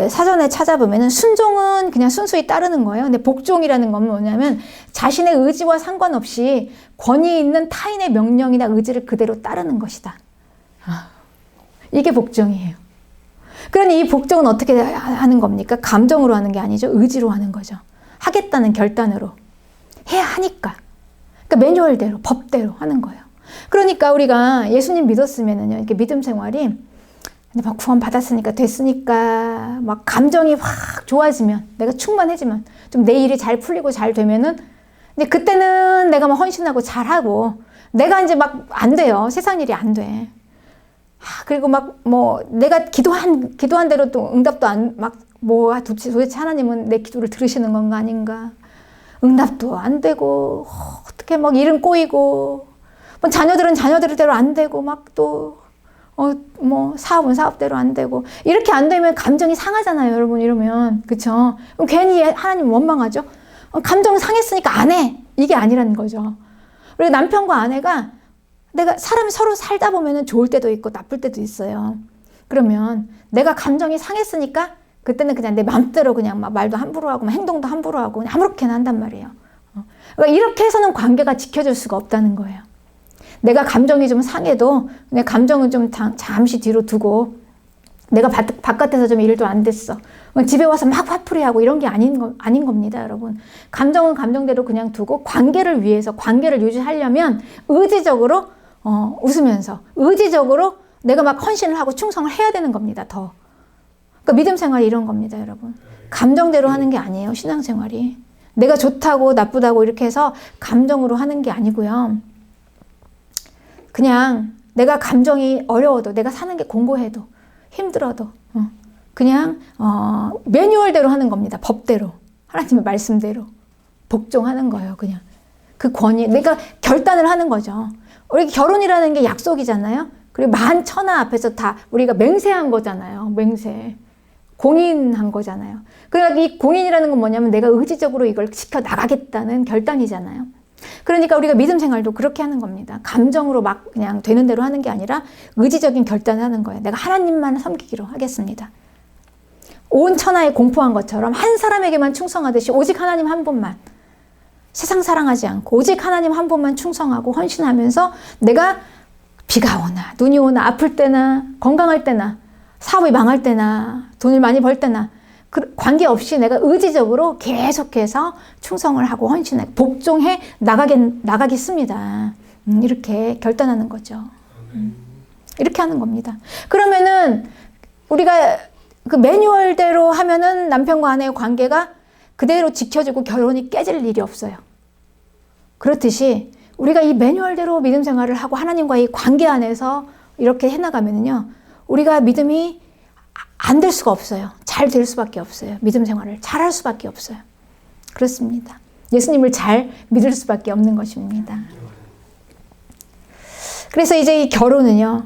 사전에 찾아보면은 순종은 그냥 순수히 따르는 거예요. 근데 복종이라는 건 뭐냐면 자신의 의지와 상관없이 권위 있는 타인의 명령이나 의지를 그대로 따르는 것이다. 이게 복종이에요. 그러니 이 복종은 어떻게 하는 겁니까? 감정으로 하는 게 아니죠. 의지로 하는 거죠. 하겠다는 결단으로. 해야 하니까. 그러니까 매뉴얼대로, 법대로 하는 거예요. 그러니까 우리가 예수님 믿었으면은요, 이렇게 믿음 생활이 막 구원 받았으니까 됐으니까 막 감정이 확 좋아지면, 내가 충만해지면, 좀 내 일이 잘 풀리고 잘 되면은 이제 그때는 내가 막 헌신하고 잘하고, 내가 이제 막 안 돼요. 세상 일이 안 돼. 그리고 막 내가 기도한 대로 또 응답도 도대체 하나님은 내 기도를 들으시는 건가 아닌가? 응답도 안 되고, 어떻게 막 일은 꼬이고, 자녀들은 자녀들대로 안 되고, 막 또 사업은 사업대로 안 되고, 이렇게 안 되면 감정이 상하잖아요, 여러분. 이러면. 그쵸? 그럼 괜히 하나님 원망하죠? 감정 상했으니까 안 해. 이게 아니라는 거죠. 그리고 남편과 아내가 내가 사람이 서로 살다 보면은 좋을 때도 있고 나쁠 때도 있어요. 그러면 내가 감정이 상했으니까 그때는 그냥 내 맘대로 그냥 막 말도 함부로 하고 막 행동도 함부로 하고 그냥 아무렇게나 한단 말이에요. 그러니까 이렇게 해서는 관계가 지켜질 수가 없다는 거예요. 내가 감정이 좀 상해도 내 감정은 좀 잠시 뒤로 두고 내가 바깥에서 좀 일도 안 됐어. 집에 와서 막 화풀이하고 이런 게 아닌 겁니다, 여러분. 감정은 감정대로 그냥 두고 관계를 위해서 관계를 유지하려면 의지적으로 웃으면서 의지적으로 내가 막 헌신을 하고 충성을 해야 되는 겁니다, 더. 그러니까 믿음 생활이 이런 겁니다, 여러분. 감정대로 하는 게 아니에요, 신앙생활이. 내가 좋다고 나쁘다고 이렇게 해서 감정으로 하는 게 아니고요. 그냥 내가 감정이 어려워도 내가 사는 게 공고해도 힘들어도 그냥 매뉴얼대로 하는 겁니다. 법대로. 하나님의 말씀대로. 복종하는 거예요. 그냥. 그 권위. 내가 결단을 하는 거죠. 우리 결혼이라는 게 약속이잖아요. 그리고 만천하 앞에서 다 우리가 맹세한 거잖아요. 맹세. 공인한 거잖아요. 그러니까 이 공인이라는 건 뭐냐면 내가 의지적으로 이걸 지켜나가겠다는 결단이잖아요. 그러니까 우리가 믿음 생활도 그렇게 하는 겁니다. 감정으로 막 그냥 되는 대로 하는 게 아니라 의지적인 결단을 하는 거예요. 내가 하나님만 섬기기로 하겠습니다. 온 천하에 공포한 것처럼 한 사람에게만 충성하듯이 오직 하나님 한 분만, 세상 사랑하지 않고 오직 하나님 한 분만 충성하고 헌신하면서 내가 비가 오나 눈이 오나 아플 때나 건강할 때나 사업이 망할 때나 돈을 많이 벌 때나 관계없이 내가 의지적으로 계속해서 충성을 하고 헌신해 복종해 나가겠습니다. 이렇게 결단하는 거죠. 이렇게 하는 겁니다. 그러면은 우리가 그 매뉴얼대로 하면은 남편과 아내의 관계가 그대로 지켜지고 결혼이 깨질 일이 없어요. 그렇듯이 우리가 이 매뉴얼대로 믿음 생활을 하고 하나님과의 관계 안에서 이렇게 해나가면은요, 우리가 믿음이 안 될 수가 없어요. 잘 될 수밖에 없어요. 믿음 생활을 잘 할 수밖에 없어요. 그렇습니다. 예수님을 잘 믿을 수밖에 없는 것입니다. 그래서 이제 이 결혼은요,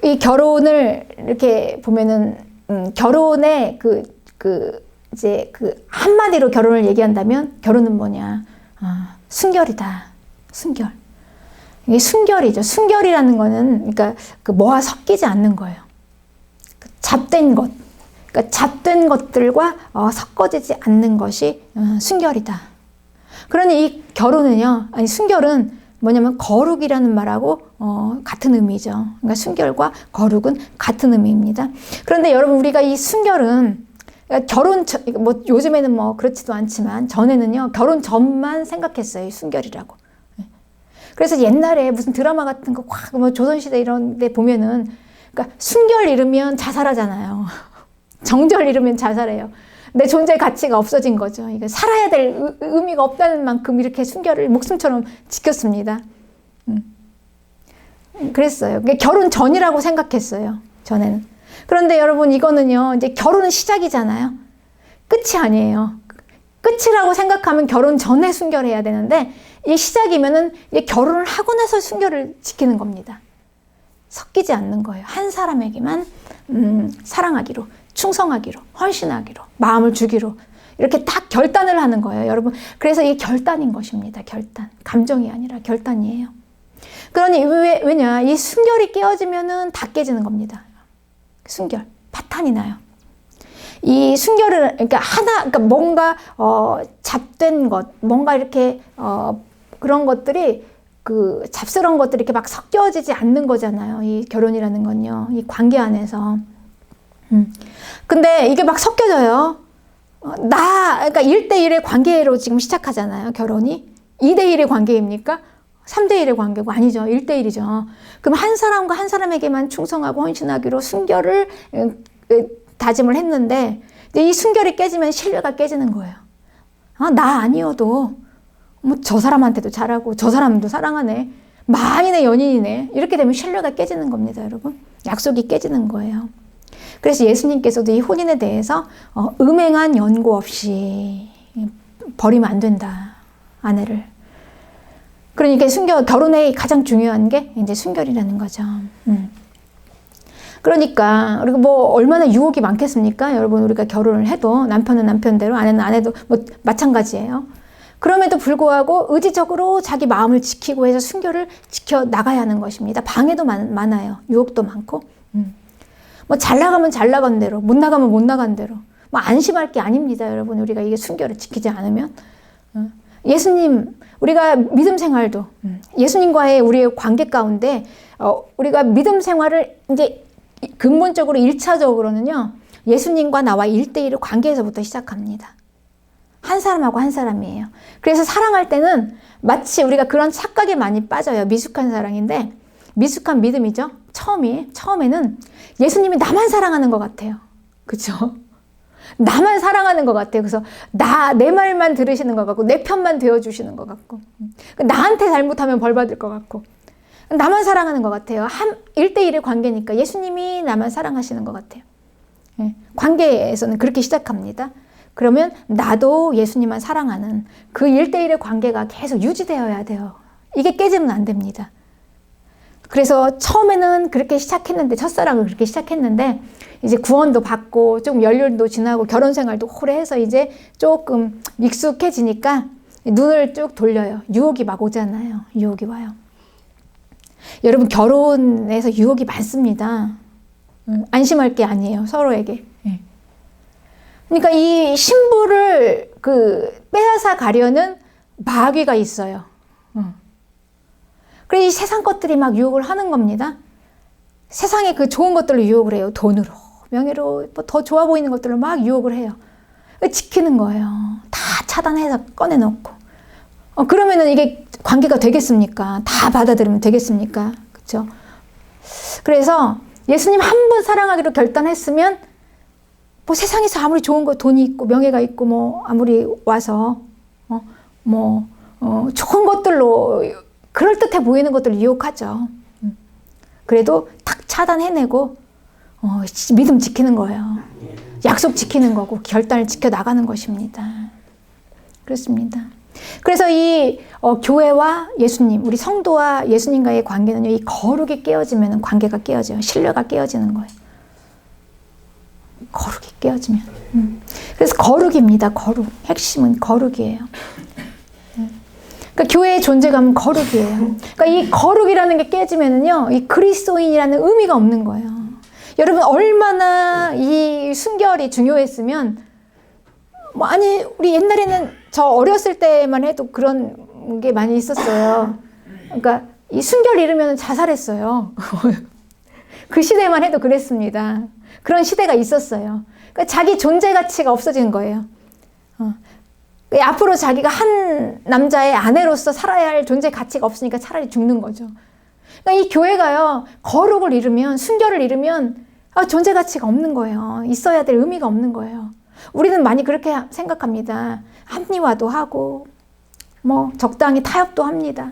이 결혼을 이렇게 보면은, 결혼의 이제 한마디로 결혼을 얘기한다면, 결혼은 뭐냐? 순결이다. 순결. 이게 순결이죠. 순결이라는 거는, 그러니까 뭐와 섞이지 않는 거예요. 잡된 것. 그러니까 잡된 것들과 섞어지지 않는 것이 순결이다. 그러니 이 결혼은요, 아니, 순결은 뭐냐면 거룩이라는 말하고 같은 의미죠. 그러니까 순결과 거룩은 같은 의미입니다. 그런데 여러분, 우리가 이 순결은 결혼 뭐 요즘에는 뭐 그렇지도 않지만 전에는요, 결혼 전만 생각했어요, 이 순결이라고. 그래서 옛날에 무슨 드라마 같은 거 뭐 조선시대 이런 데 보면은, 그러니까 순결 잃으면 자살하잖아요. 정절 잃으면 자살해요. 내 존재의 가치가 없어진 거죠. 이게 살아야 될 의미가 없다는 만큼 이렇게 순결을 목숨처럼 지켰습니다. 그랬어요. 결혼 전이라고 생각했어요, 전에는. 그런데 여러분, 이거는요, 이제 결혼은 시작이잖아요. 끝이 아니에요. 끝이라고 생각하면 결혼 전에 순결해야 되는데, 이 시작이면은 이제 결혼을 하고 나서 순결을 지키는 겁니다. 섞이지 않는 거예요. 한 사람에게만 사랑하기로, 충성하기로, 헌신하기로, 마음을 주기로 이렇게 딱 결단을 하는 거예요, 여러분. 그래서 이게 결단인 것입니다. 결단. 감정이 아니라 결단이에요. 그러니 왜냐, 이 순결이 깨어지면은 다 깨지는 겁니다. 순결, 파탄이 나요. 이 순결을, 그러니까 뭔가 잡된 것, 뭔가 이렇게 그런 것들이, 잡스러운 것들이 이렇게 막 섞여지지 않는 거잖아요. 이 결혼이라는 건요. 이 관계 안에서. 근데 이게 막 섞여져요. 그러니까 1대1의 관계로 지금 시작하잖아요, 결혼이. 2대1의 관계입니까? 3대1의 관계고 아니죠. 1대1이죠. 그럼 한 사람과 한 사람에게만 충성하고 헌신하기로 순결을 다짐을 했는데, 이 순결이 깨지면 신뢰가 깨지는 거예요. 나 아니어도 뭐 저 사람한테도 잘하고 저 사람도 사랑하네, 만인의 연인이네, 이렇게 되면 신뢰가 깨지는 겁니다, 여러분. 약속이 깨지는 거예요. 그래서 예수님께서도 이 혼인에 대해서 음행한 연고 없이 버리면 안 된다, 아내를. 그러니까 결혼의 가장 중요한 게 이제 순결이라는 거죠. 그러니까 우리가 뭐 얼마나 유혹이 많겠습니까? 여러분, 우리가 결혼을 해도 남편은 남편대로, 아내는 아내도 뭐 마찬가지예요. 그럼에도 불구하고 의지적으로 자기 마음을 지키고 해서 순결을 지켜 나가야 하는 것입니다. 방해도 많아요. 유혹도 많고. 뭐 잘 나가면 잘 나간 대로, 못 나가면 못 나간 대로. 뭐 안심할 게 아닙니다, 여러분. 우리가 이게 순결을 지키지 않으면. 예수님, 우리가 믿음 생활도, 예수님과의 우리의 관계 가운데, 우리가 믿음 생활을 이제 근본적으로 1차적으로는요, 예수님과 나와 1대1의 관계에서부터 시작합니다. 한 사람하고 한 사람이에요. 그래서 사랑할 때는 마치 우리가 그런 착각에 많이 빠져요. 미숙한 사랑인데, 미숙한 믿음이죠. 처음에는 예수님이 나만 사랑하는 것 같아요. 그렇죠? 나만 사랑하는 것 같아요. 그래서 내 말만 들으시는 것 같고, 내 편만 되어주시는 것 같고, 나한테 잘못하면 벌 받을 것 같고, 나만 사랑하는 것 같아요. 1대1의 관계니까 예수님이 나만 사랑하시는 것 같아요. 관계에서는 그렇게 시작합니다. 그러면 나도 예수님만 사랑하는 그 1대1의 관계가 계속 유지되어야 돼요. 이게 깨지면 안 됩니다. 그래서 처음에는 그렇게 시작했는데, 첫사랑을 그렇게 시작했는데, 이제 구원도 받고, 조금 연륜도 지나고, 결혼 생활도 오래 해서 이제 조금 익숙해지니까 눈을 쭉 돌려요. 유혹이 막 오잖아요. 유혹이 와요. 여러분, 결혼에서 유혹이 많습니다. 안심할 게 아니에요. 서로에게. 그러니까 이 신부를 빼앗아 가려는 마귀가 있어요. 그래서 이 세상 것들이 막 유혹을 하는 겁니다. 세상의 그 좋은 것들로 유혹을 해요. 돈으로, 명예로, 더 좋아 보이는 것들로 막 유혹을 해요. 지키는 거예요. 다 차단해서 꺼내놓고. 그러면은 이게 관계가 되겠습니까? 다 받아들이면 되겠습니까? 그렇죠? 그래서 예수님 한 번 사랑하기로 결단했으면 뭐 세상에서 아무리 좋은 거, 돈이 있고 명예가 있고 뭐 아무리 와서 좋은 것들로 그럴듯해 보이는 것들을 유혹하죠. 그래도 탁 차단해내고 믿음 지키는 거예요. 약속 지키는 거고 결단을 지켜 나가는 것입니다. 그렇습니다. 그래서 이 교회와 예수님, 우리 성도와 예수님과의 관계는요, 이 거룩이 깨어지면 관계가 깨어져요. 신뢰가 깨어지는 거예요. 거룩이 깨어지면. 그래서 거룩입니다. 거룩. 핵심은 거룩이에요. 그러니까 교회의 존재감은 거룩이에요. 그러니까 이 거룩이라는 게 깨지면은요, 이 그리스도인이라는 의미가 없는 거예요. 여러분, 얼마나 이 순결이 중요했으면, 아니, 우리 옛날에는 저 어렸을 때만 해도 그런 게 많이 있었어요. 그러니까 이 순결 잃으면 자살했어요. 그 시대만 해도 그랬습니다. 그런 시대가 있었어요. 그러니까 자기 존재 가치가 없어지는 거예요. 앞으로 자기가 한 남자의 아내로서 살아야 할 존재 가치가 없으니까 차라리 죽는 거죠. 그러니까 이 교회가요, 거룩을 잃으면, 순결을 잃으면 존재 가치가 없는 거예요. 있어야 될 의미가 없는 거예요. 우리는 많이 그렇게 생각합니다. 합리화도 하고, 적당히 타협도 합니다.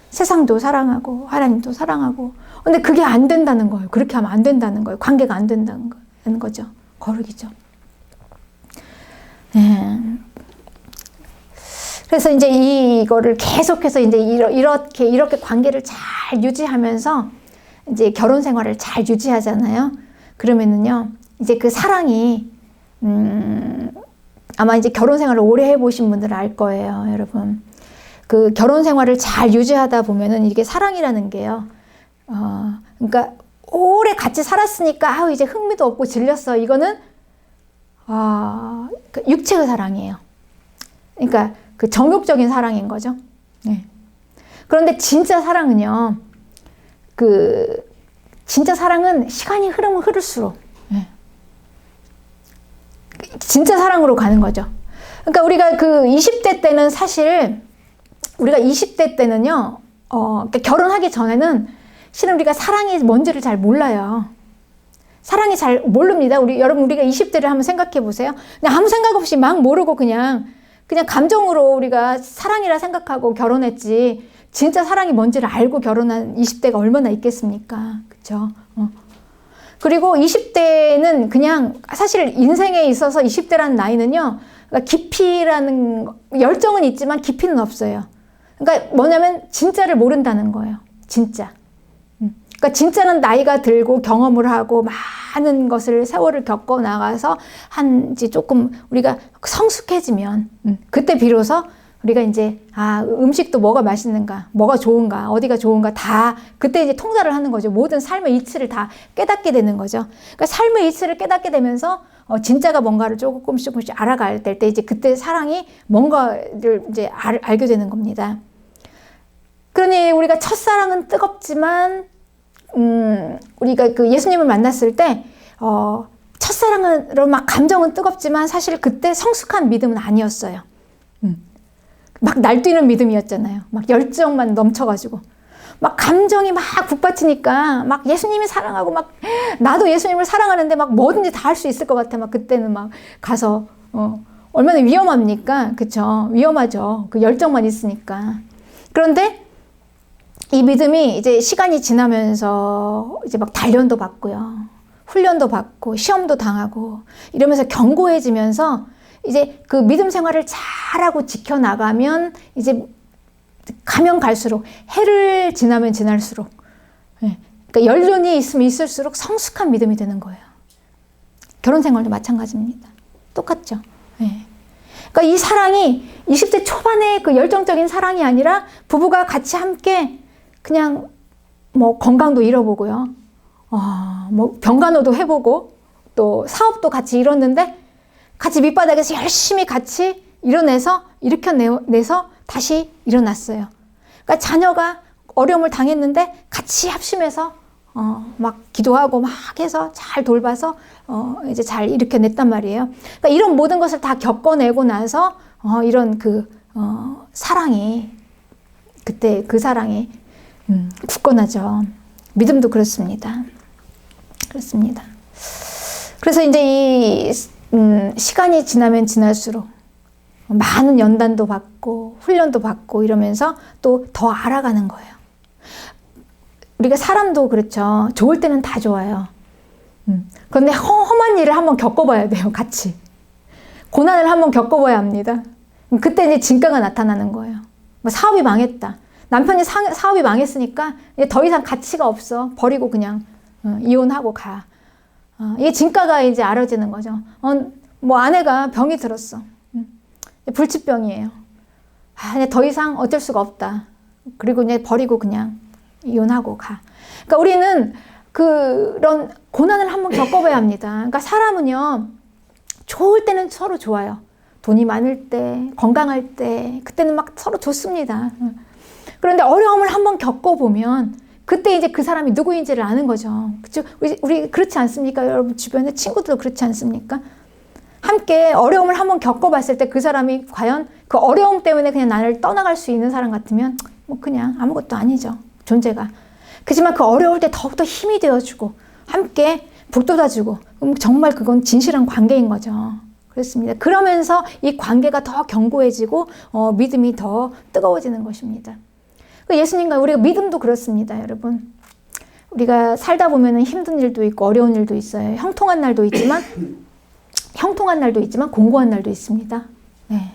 세상도 사랑하고, 하나님도 사랑하고. 근데 그게 안 된다는 거예요. 그렇게 하면 안 된다는 거예요. 관계가 안 된다는 거죠. 거룩이죠. 네. 그래서 이제 이거를 계속해서 이제 이렇게 관계를 잘 유지하면서 이제 결혼 생활을 잘 유지하잖아요. 그러면은요, 이제 그 사랑이, 아마 이제 결혼 생활을 오래 해보신 분들은 알 거예요, 여러분. 그 결혼 생활을 잘 유지하다 보면은 이게 사랑이라는 게요. 그러니까 오래 같이 살았으니까 이제 흥미도 없고 질렸어. 이거는 그 육체의 사랑이에요. 그러니까 그 정욕적인 사랑인 거죠. 네. 그런데 진짜 사랑은요. 진짜 사랑은 시간이 흐르면 흐를수록 진짜 사랑으로 가는 거죠. 그러니까 우리가 그 20대 때는 사실 우리가 20대 때는요, 그러니까 결혼하기 전에는 실은 우리가 사랑이 뭔지를 잘 몰라요. 사랑이 잘 모릅니다. 여러분, 우리가 20대를 한번 생각해 보세요. 그냥 아무 생각 없이 막 모르고 그냥 감정으로 우리가 사랑이라 생각하고 결혼했지, 진짜 사랑이 뭔지를 알고 결혼한 20대가 얼마나 있겠습니까? 그쵸? 그리고 20대는 그냥 사실 인생에 있어서 20대라는 나이는요, 그러니까 깊이라는, 열정은 있지만 깊이는 없어요. 그러니까 뭐냐면 진짜를 모른다는 거예요. 진짜. 그러니까 진짜는 나이가 들고 경험을 하고 많은 것을 세월을 겪어 나가서 이제 조금 우리가 성숙해지면 그때 비로소 우리가 이제 음식도 뭐가 맛있는가, 뭐가 좋은가, 어디가 좋은가 다 그때 이제 통달을 하는 거죠. 모든 삶의 이치를 다 깨닫게 되는 거죠. 그러니까 삶의 이치를 깨닫게 되면서 진짜가 뭔가를 조금씩 알아갈 때 이제 그때 사랑이 뭔가를 이제 알게 되는 겁니다. 그러니 우리가 첫사랑은 뜨겁지만 우리가 그 예수님을 만났을 때 첫사랑으로 막 감정은 뜨겁지만 사실 그때 성숙한 믿음은 아니었어요. 막 날뛰는 믿음이었잖아요. 막 열정만 넘쳐가지고 막 감정이 막 북받치니까 막 예수님이 사랑하고 막 나도 예수님을 사랑하는데 막 뭐든지 다 할 수 있을 것 같아. 막 그때는 막 가서 얼마나 위험합니까? 그쵸? 위험하죠. 그 열정만 있으니까. 그런데 이 믿음이 이제 시간이 지나면서 이제 막 단련도 받고요. 훈련도 받고 시험도 당하고 이러면서 견고해지면서 이제 그 믿음 생활을 잘하고 지켜나가면 이제 가면 갈수록 해를 지나면 지날수록 그러니까 연륜이 있으면 있을수록 성숙한 믿음이 되는 거예요. 결혼 생활도 마찬가지입니다. 똑같죠. 그러니까 이 사랑이 20대 초반의 그 열정적인 사랑이 아니라 부부가 같이 함께 그냥 뭐 건강도 잃어보고요. 뭐 병간호도 해보고 또 사업도 같이 이뤘는데 같이 밑바닥에서 열심히 같이 일으켜내서 다시 일어났어요. 그러니까 자녀가 어려움을 당했는데 같이 합심해서 막 기도하고 막 해서 잘 돌봐서 이제 잘 일으켜냈단 말이에요. 그러니까 이런 모든 것을 다 겪어내고 나서 이런 그 사랑이 그때 그 사랑이 굳건하죠. 믿음도 그렇습니다. 그렇습니다. 그래서 이제 이 시간이 지나면 지날수록 많은 연단도 받고 훈련도 받고 이러면서 또 더 알아가는 거예요. 우리가 사람도 그렇죠. 좋을 때는 다 좋아요. 그런데 험한 일을 한번 겪어봐야 돼요. 같이. 고난을 한번 겪어봐야 합니다. 그때 이제 진가가 나타나는 거예요. 뭐 사업이 망했다. 남편이 사업이 망했으니까 이제 더 이상 가치가 없어. 버리고 그냥 이혼하고 가. 이게 진가가 이제 알아지는 거죠. 뭐 아내가 병이 들었어. 불치병이에요. 이제 더 이상 어쩔 수가 없다. 그리고 이제 버리고 그냥 이혼하고 가. 그러니까 우리는 그런 고난을 한번 겪어봐야 합니다. 그러니까 사람은요, 좋을 때는 서로 좋아요. 돈이 많을 때, 건강할 때, 그때는 막 서로 좋습니다. 그런데 어려움을 한번 겪어보면 그때 이제 그 사람이 누구인지를 아는 거죠. 그쵸? 우리 그렇지 않습니까? 여러분 주변에 친구들도 그렇지 않습니까? 함께 어려움을 한번 겪어봤을 때 그 사람이 과연 그 어려움 때문에 그냥 나를 떠나갈 수 있는 사람 같으면 뭐 그냥 아무것도 아니죠. 존재가. 그렇지만 그 어려울 때 더욱더 힘이 되어주고 함께 북돋아주고 정말 그건 진실한 관계인 거죠. 그렇습니다. 그러면서 이 관계가 더 견고해지고 믿음이 더 뜨거워지는 것입니다. 예수님과 우리가 믿음도 그렇습니다, 여러분. 우리가 살다 보면 힘든 일도 있고 어려운 일도 있어요. 형통한 날도 있지만 공고한 날도 있습니다. 네.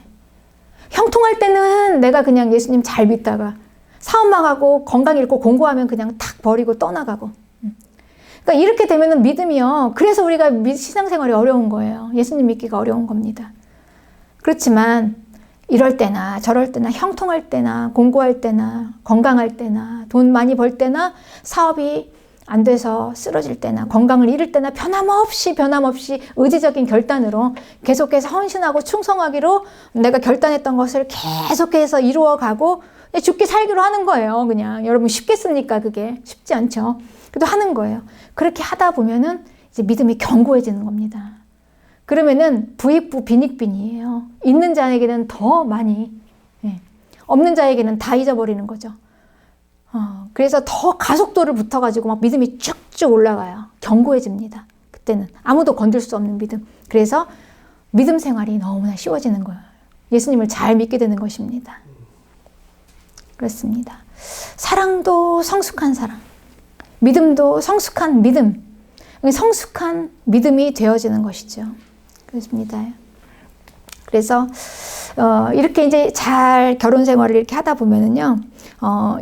형통할 때는 내가 그냥 예수님 잘 믿다가 사업 망하고 건강 잃고 공고하면 그냥 탁 버리고 떠나가고. 그러니까 이렇게 되면은 믿음이요. 그래서 우리가 신앙생활이 어려운 거예요. 예수님 믿기가 어려운 겁니다. 그렇지만 이럴 때나 저럴 때나 형통할 때나 공고할 때나 건강할 때나 돈 많이 벌 때나 사업이 안 돼서 쓰러질 때나 건강을 잃을 때나 변함없이 의지적인 결단으로 계속해서 헌신하고 충성하기로 내가 결단했던 것을 계속해서 이루어가고 죽기 살기로 하는 거예요. 그냥 여러분 쉽겠습니까? 그게 쉽지 않죠. 그래도 하는 거예요. 그렇게 하다 보면은 이제 믿음이 견고해지는 겁니다. 그러면은 부익부 빈익빈이에요. 있는 자에게는 더 많이, 없는 자에게는 다 잊어버리는 거죠. 그래서 더 가속도를 붙어가지고 막 믿음이 쭉쭉 올라가요. 견고해집니다. 그때는 아무도 건들 수 없는 믿음. 그래서 믿음 생활이 너무나 쉬워지는 거예요. 예수님을 잘 믿게 되는 것입니다. 그렇습니다. 사랑도 성숙한 사랑, 믿음도 성숙한 믿음, 성숙한 믿음이 되어지는 것이죠. 그렇습니다. 그래서 이렇게 이제 잘 결혼 생활을 이렇게 하다 보면은요,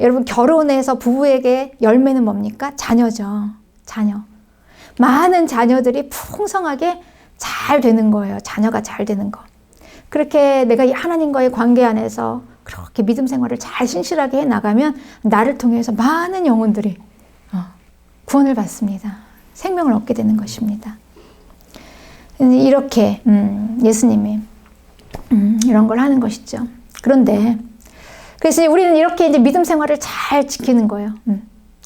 여러분 결혼해서 부부에게 열매는 뭡니까? 자녀죠. 자녀. 많은 자녀들이 풍성하게 잘 되는 거예요. 자녀가 잘 되는 거. 그렇게 내가 이 하나님과의 관계 안에서 그렇게 믿음 생활을 잘 신실하게 해 나가면 나를 통해서 많은 영혼들이 구원을 받습니다. 생명을 얻게 되는 것입니다. 이렇게 예수님이 이런 걸 하는 것이죠. 그런데 그래서 우리는 이렇게 이제 믿음 생활을 잘 지키는 거예요.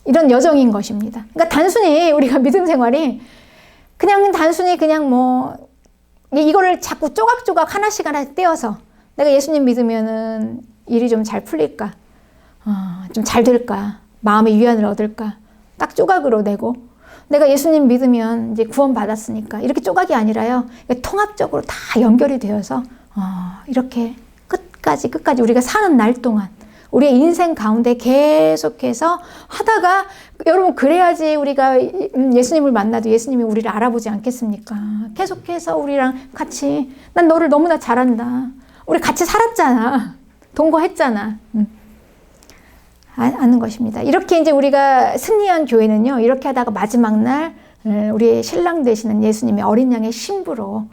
이런 여정인 것입니다. 그러니까 단순히 우리가 믿음 생활이 그냥 단순히 그냥 뭐 이거를 자꾸 조각조각 하나씩 떼어서 내가 예수님 믿으면은 일이 좀 잘 풀릴까, 좀 잘 될까, 마음의 위안을 얻을까, 딱 조각으로 내고 내가 예수님 믿으면 이제 구원 받았으니까 이렇게 조각이 아니라요. 통합적으로 다 연결이 되어서 이렇게 끝까지 우리가 사는 날 동안 우리의 인생 가운데 계속해서 하다가 여러분 그래야지 우리가 예수님을 만나도 예수님이 우리를 알아보지 않겠습니까? 계속해서 우리랑 같이 난 너를 너무나 잘 안다. 우리 같이 살았잖아. 동거했잖아. 아는 것입니다. 이렇게 이제 우리가 승리한 교회는요. 이렇게 하다가 마지막 날 우리의 신랑 되시는 예수님의 어린 양의 신부로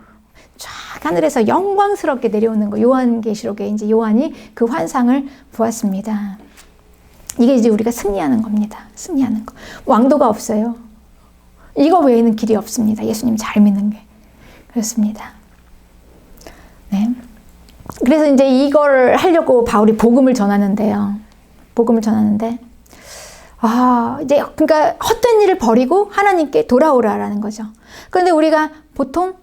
쫙 하늘에서 영광스럽게 내려오는 거. 요한계시록에 이제 요한이 그 환상을 보았습니다. 이게 이제 우리가 승리하는 겁니다. 승리하는 거. 왕도가 없어요. 이거 외에는 길이 없습니다. 예수님 잘 믿는 게. 그렇습니다. 네. 그래서 이제 이걸 하려고 바울이 복음을 전하는데요. 복음을 전하는데, 이제 그러니까 헛된 일을 버리고 하나님께 돌아오라라는 거죠. 그런데 우리가 보통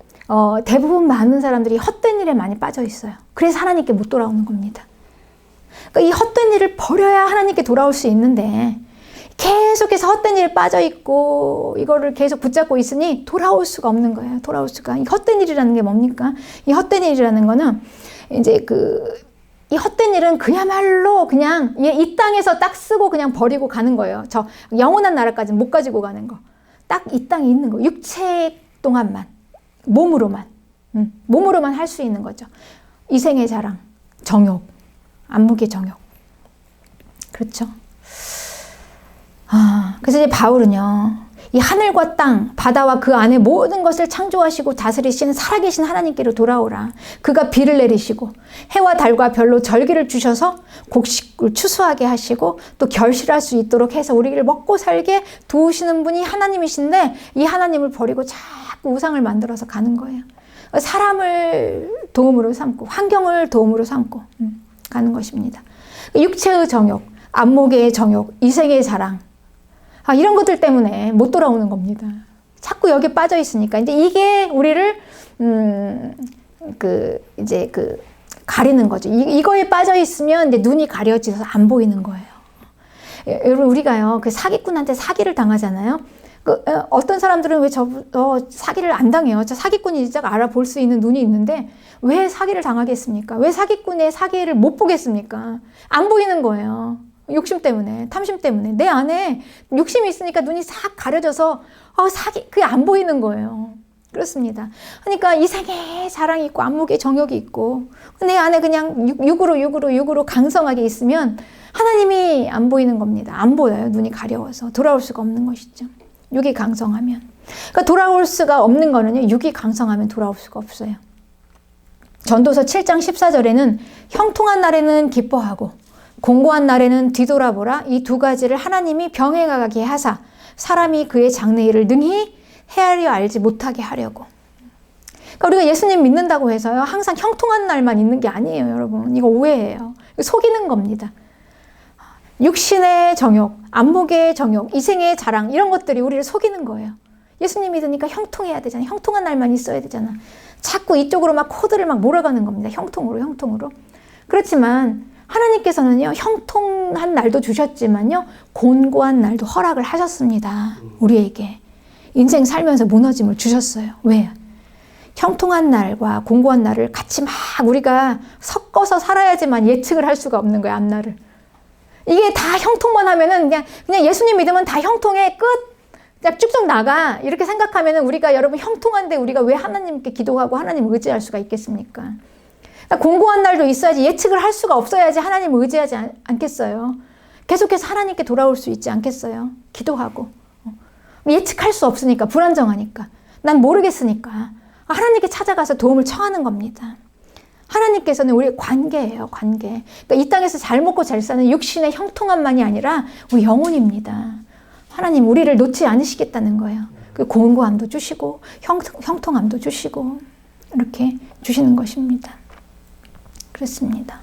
대부분 많은 사람들이 헛된 일에 많이 빠져 있어요. 그래서 하나님께 못 돌아오는 겁니다. 그러니까 이 헛된 일을 버려야 하나님께 돌아올 수 있는데 계속해서 헛된 일에 빠져 있고 이거를 계속 붙잡고 있으니 돌아올 수가 없는 거예요. 돌아올 수가. 이 헛된 일이라는 게 뭡니까? 이 헛된 일이라는 거는 이제 이 헛된 일은 그야말로 그냥 이 땅에서 딱 쓰고 그냥 버리고 가는 거예요. 저 영원한 나라까지는 못 가지고 가는 거. 딱 이 땅에 있는 거. 육체 동안만. 몸으로만 할 수 있는 거죠. 이생의 자랑, 정욕, 안목의 정욕. 그렇죠. 그래서 이제 바울은요, 이 하늘과 땅, 바다와 그 안에 모든 것을 창조하시고 다스리시는 살아계신 하나님께로 돌아오라. 그가 비를 내리시고 해와 달과 별로 절기를 주셔서 곡식을 추수하게 하시고 또 결실할 수 있도록 해서 우리를 먹고 살게 도우시는 분이 하나님이신데 이 하나님을 버리고 자꾸 우상을 만들어서 가는 거예요. 사람을 도움으로 삼고 환경을 도움으로 삼고 가는 것입니다. 육체의 정욕, 안목의 정욕, 이생의 자랑, 이런 것들 때문에 못 돌아오는 겁니다. 자꾸 여기에 빠져 있으니까. 이제 이게 우리를, 가리는 거죠. 이거에 빠져 있으면 이제 눈이 가려져서 안 보이는 거예요. 여러분, 우리가요, 그 사기꾼한테 사기를 당하잖아요. 어떤 사람들은 왜 사기를 안 당해요? 저 사기꾼이 진짜 알아볼 수 있는 눈이 있는데 왜 사기를 당하겠습니까? 왜 사기꾼의 사기를 못 보겠습니까? 안 보이는 거예요. 욕심 때문에, 탐심 때문에. 내 안에 욕심이 있으니까 눈이 싹 가려져서, 그게 안 보이는 거예요. 그렇습니다. 그러니까 이생의 자랑이 있고, 안목의 정욕이 있고, 내 안에 그냥 육으로 강성하게 있으면 하나님이 안 보이는 겁니다. 안 보여요. 눈이 가려워서. 돌아올 수가 없는 것이죠. 육이 강성하면. 그러니까 돌아올 수가 없는 거는요, 육이 강성하면 돌아올 수가 없어요. 전도서 7장 14절에는 형통한 날에는 기뻐하고, 공고한 날에는 뒤돌아보라. 이 두 가지를 하나님이 병행하게 하사 사람이 그의 장래일을 능히 헤아려 알지 못하게 하려고. 그러니까 우리가 예수님 믿는다고 해서요 항상 형통한 날만 있는 게 아니에요. 여러분, 이거 오해예요. 속이는 겁니다. 육신의 정욕, 안목의 정욕, 이생의 자랑, 이런 것들이 우리를 속이는 거예요. 예수님 믿으니까 형통해야 되잖아. 형통한 날만 있어야 되잖아. 자꾸 이쪽으로 막 코드를 막 몰아가는 겁니다. 형통으로. 그렇지만 하나님께서는요, 형통한 날도 주셨지만요, 곤고한 날도 허락을 하셨습니다. 우리에게. 인생 살면서 무너짐을 주셨어요. 왜? 형통한 날과 곤고한 날을 같이 막 우리가 섞어서 살아야지만 예측을 할 수가 없는 거예요, 앞날을. 이게 다 형통만 하면은 그냥 예수님 믿으면 다 형통해, 끝! 그냥 쭉쭉 나가. 이렇게 생각하면은 우리가 여러분 형통한데 우리가 왜 하나님께 기도하고 하나님을 의지할 수가 있겠습니까? 공고한 날도 있어야지, 예측을 할 수가 없어야지 하나님을 의지하지 않겠어요? 계속해서 하나님께 돌아올 수 있지 않겠어요? 기도하고. 예측할 수 없으니까, 불안정하니까. 난 모르겠으니까. 하나님께 찾아가서 도움을 청하는 겁니다. 하나님께서는 우리의 관계예요, 관계. 그러니까 이 땅에서 잘 먹고 잘 사는 육신의 형통함만이 아니라 우리 영혼입니다. 하나님 우리를 놓지 않으시겠다는 거예요. 그 공고함도 주시고 형통함도 주시고 이렇게 주시는 것입니다. 그렇습니다.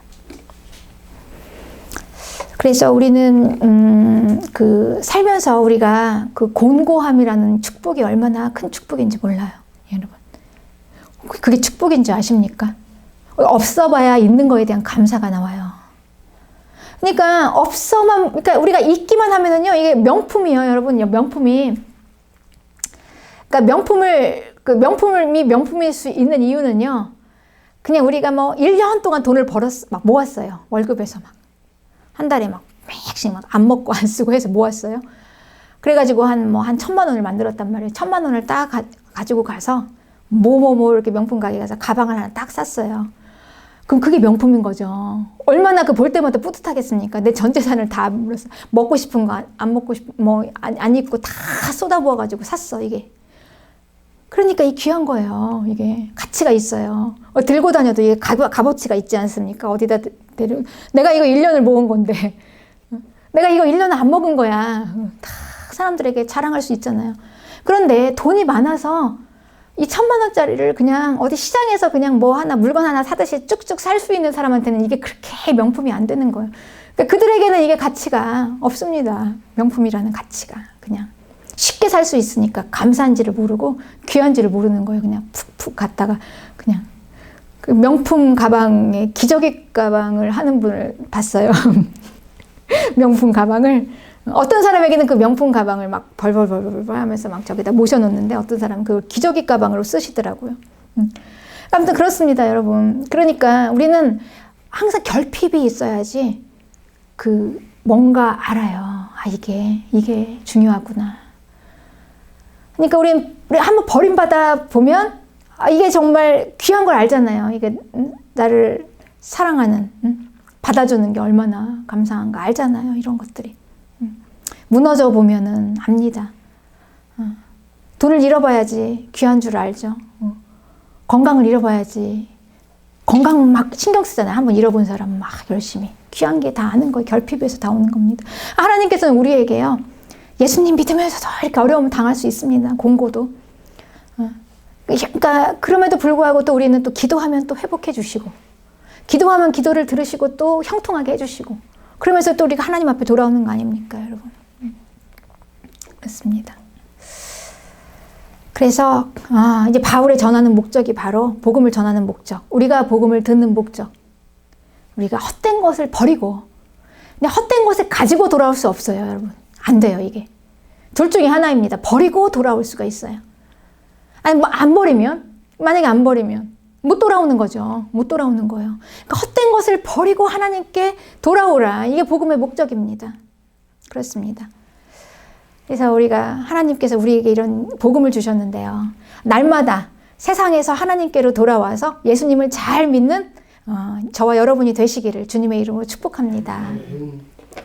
그래서 우리는 그 살면서 우리가 그 곤고함이라는 축복이 얼마나 큰 축복인지 몰라요, 여러분. 그게 축복인 줄 아십니까? 없어봐야 있는 거에 대한 감사가 나와요. 그러니까 그러니까 우리가 있기만 하면은요, 이게 명품이에요, 여러분. 명품이. 그러니까 명품이 명품일 수 있는 이유는요, 그냥 우리가 뭐 1년 동안 돈을 막 모았어요. 월급에서 막. 한 달에 막 맥씩 막 안 먹고 안 쓰고 해서 모았어요. 그래가지고 한 1,000만 원을 만들었단 말이에요. 1,000만 원을 딱 가지고 가서 이렇게 명품 가게 가서 가방을 하나 딱 샀어요. 그럼 그게 명품인 거죠. 얼마나 볼 때마다 뿌듯하겠습니까? 내 전 재산을 다 물었어. 먹고 싶은 거 안 먹고 안 입고 다 쏟아부어가지고 샀어, 이게. 그러니까 이 귀한 거예요. 이게 가치가 있어요. 들고 다녀도 이게 값어치가 있지 않습니까? 어디다 내가 이거 1년을 모은 건데, 내가 이거 1년을 안 먹은 거야. 다 사람들에게 자랑할 수 있잖아요. 그런데 돈이 많아서 이 1,000만 원짜리를 그냥 어디 시장에서 그냥 물건 하나 사듯이 쭉쭉 살 수 있는 사람한테는 이게 그렇게 명품이 안 되는 거예요. 그러니까 그들에게는 이게 가치가 없습니다. 명품이라는 가치가. 그냥 쉽게 살 수 있으니까 감사한지를 모르고 귀한지를 모르는 거예요. 그냥 푹푹 갔다가 그냥 그 명품 가방에 기저귀 가방을 하는 분을 봤어요. 명품 가방을. 어떤 사람에게는 그 명품 가방을 막 벌벌 하면서 막 저기다 모셔놓는데 어떤 사람은 그걸 기저귀 가방으로 쓰시더라고요. 아무튼 그렇습니다, 여러분. 그러니까 우리는 항상 결핍이 있어야지 뭔가 알아요. 이게 중요하구나. 그러니까 우리 한번 버림받아 보면 이게 정말 귀한 걸 알잖아요. 이게 나를 사랑하는, 받아주는 게 얼마나 감사한가 알잖아요. 이런 것들이. 무너져 보면은 압니다. 돈을 잃어봐야지 귀한 줄 알죠. 건강을 잃어봐야지. 건강 막 신경 쓰잖아요. 한번 잃어본 사람은 막 열심히. 귀한 게 다 아는 거예요. 결핍에서 다 오는 겁니다. 하나님께서는 우리에게요, 예수님 믿으면서도 이렇게 어려움을 당할 수 있습니다. 공고도. 그러니까 그럼에도 불구하고 또 우리는 또 기도하면 또 회복해 주시고, 기도하면 기도를 들으시고 또 형통하게 해주시고, 그러면서 또 우리가 하나님 앞에 돌아오는 거 아닙니까, 여러분? 그렇습니다. 그래서 이제 바울의 전하는 목적이 바로 복음을 전하는 목적, 우리가 복음을 듣는 목적, 우리가 헛된 것을 버리고, 근데 헛된 것을 가지고 돌아올 수 없어요, 여러분. 안 돼요, 이게. 둘 중에 하나입니다. 버리고 돌아올 수가 있어요. 아니, 만약에 안 버리면 못 돌아오는 거죠. 못 돌아오는 거예요. 그러니까 헛된 것을 버리고 하나님께 돌아오라. 이게 복음의 목적입니다. 그렇습니다. 그래서 하하나님께서 우리에게 이런 복음을 주셨는데요. 날마다 세상에서 하나님께로 돌아와서 예수님을 잘 믿는 저와 여러분이 되시기를 주님의 이름으로 축복합니다.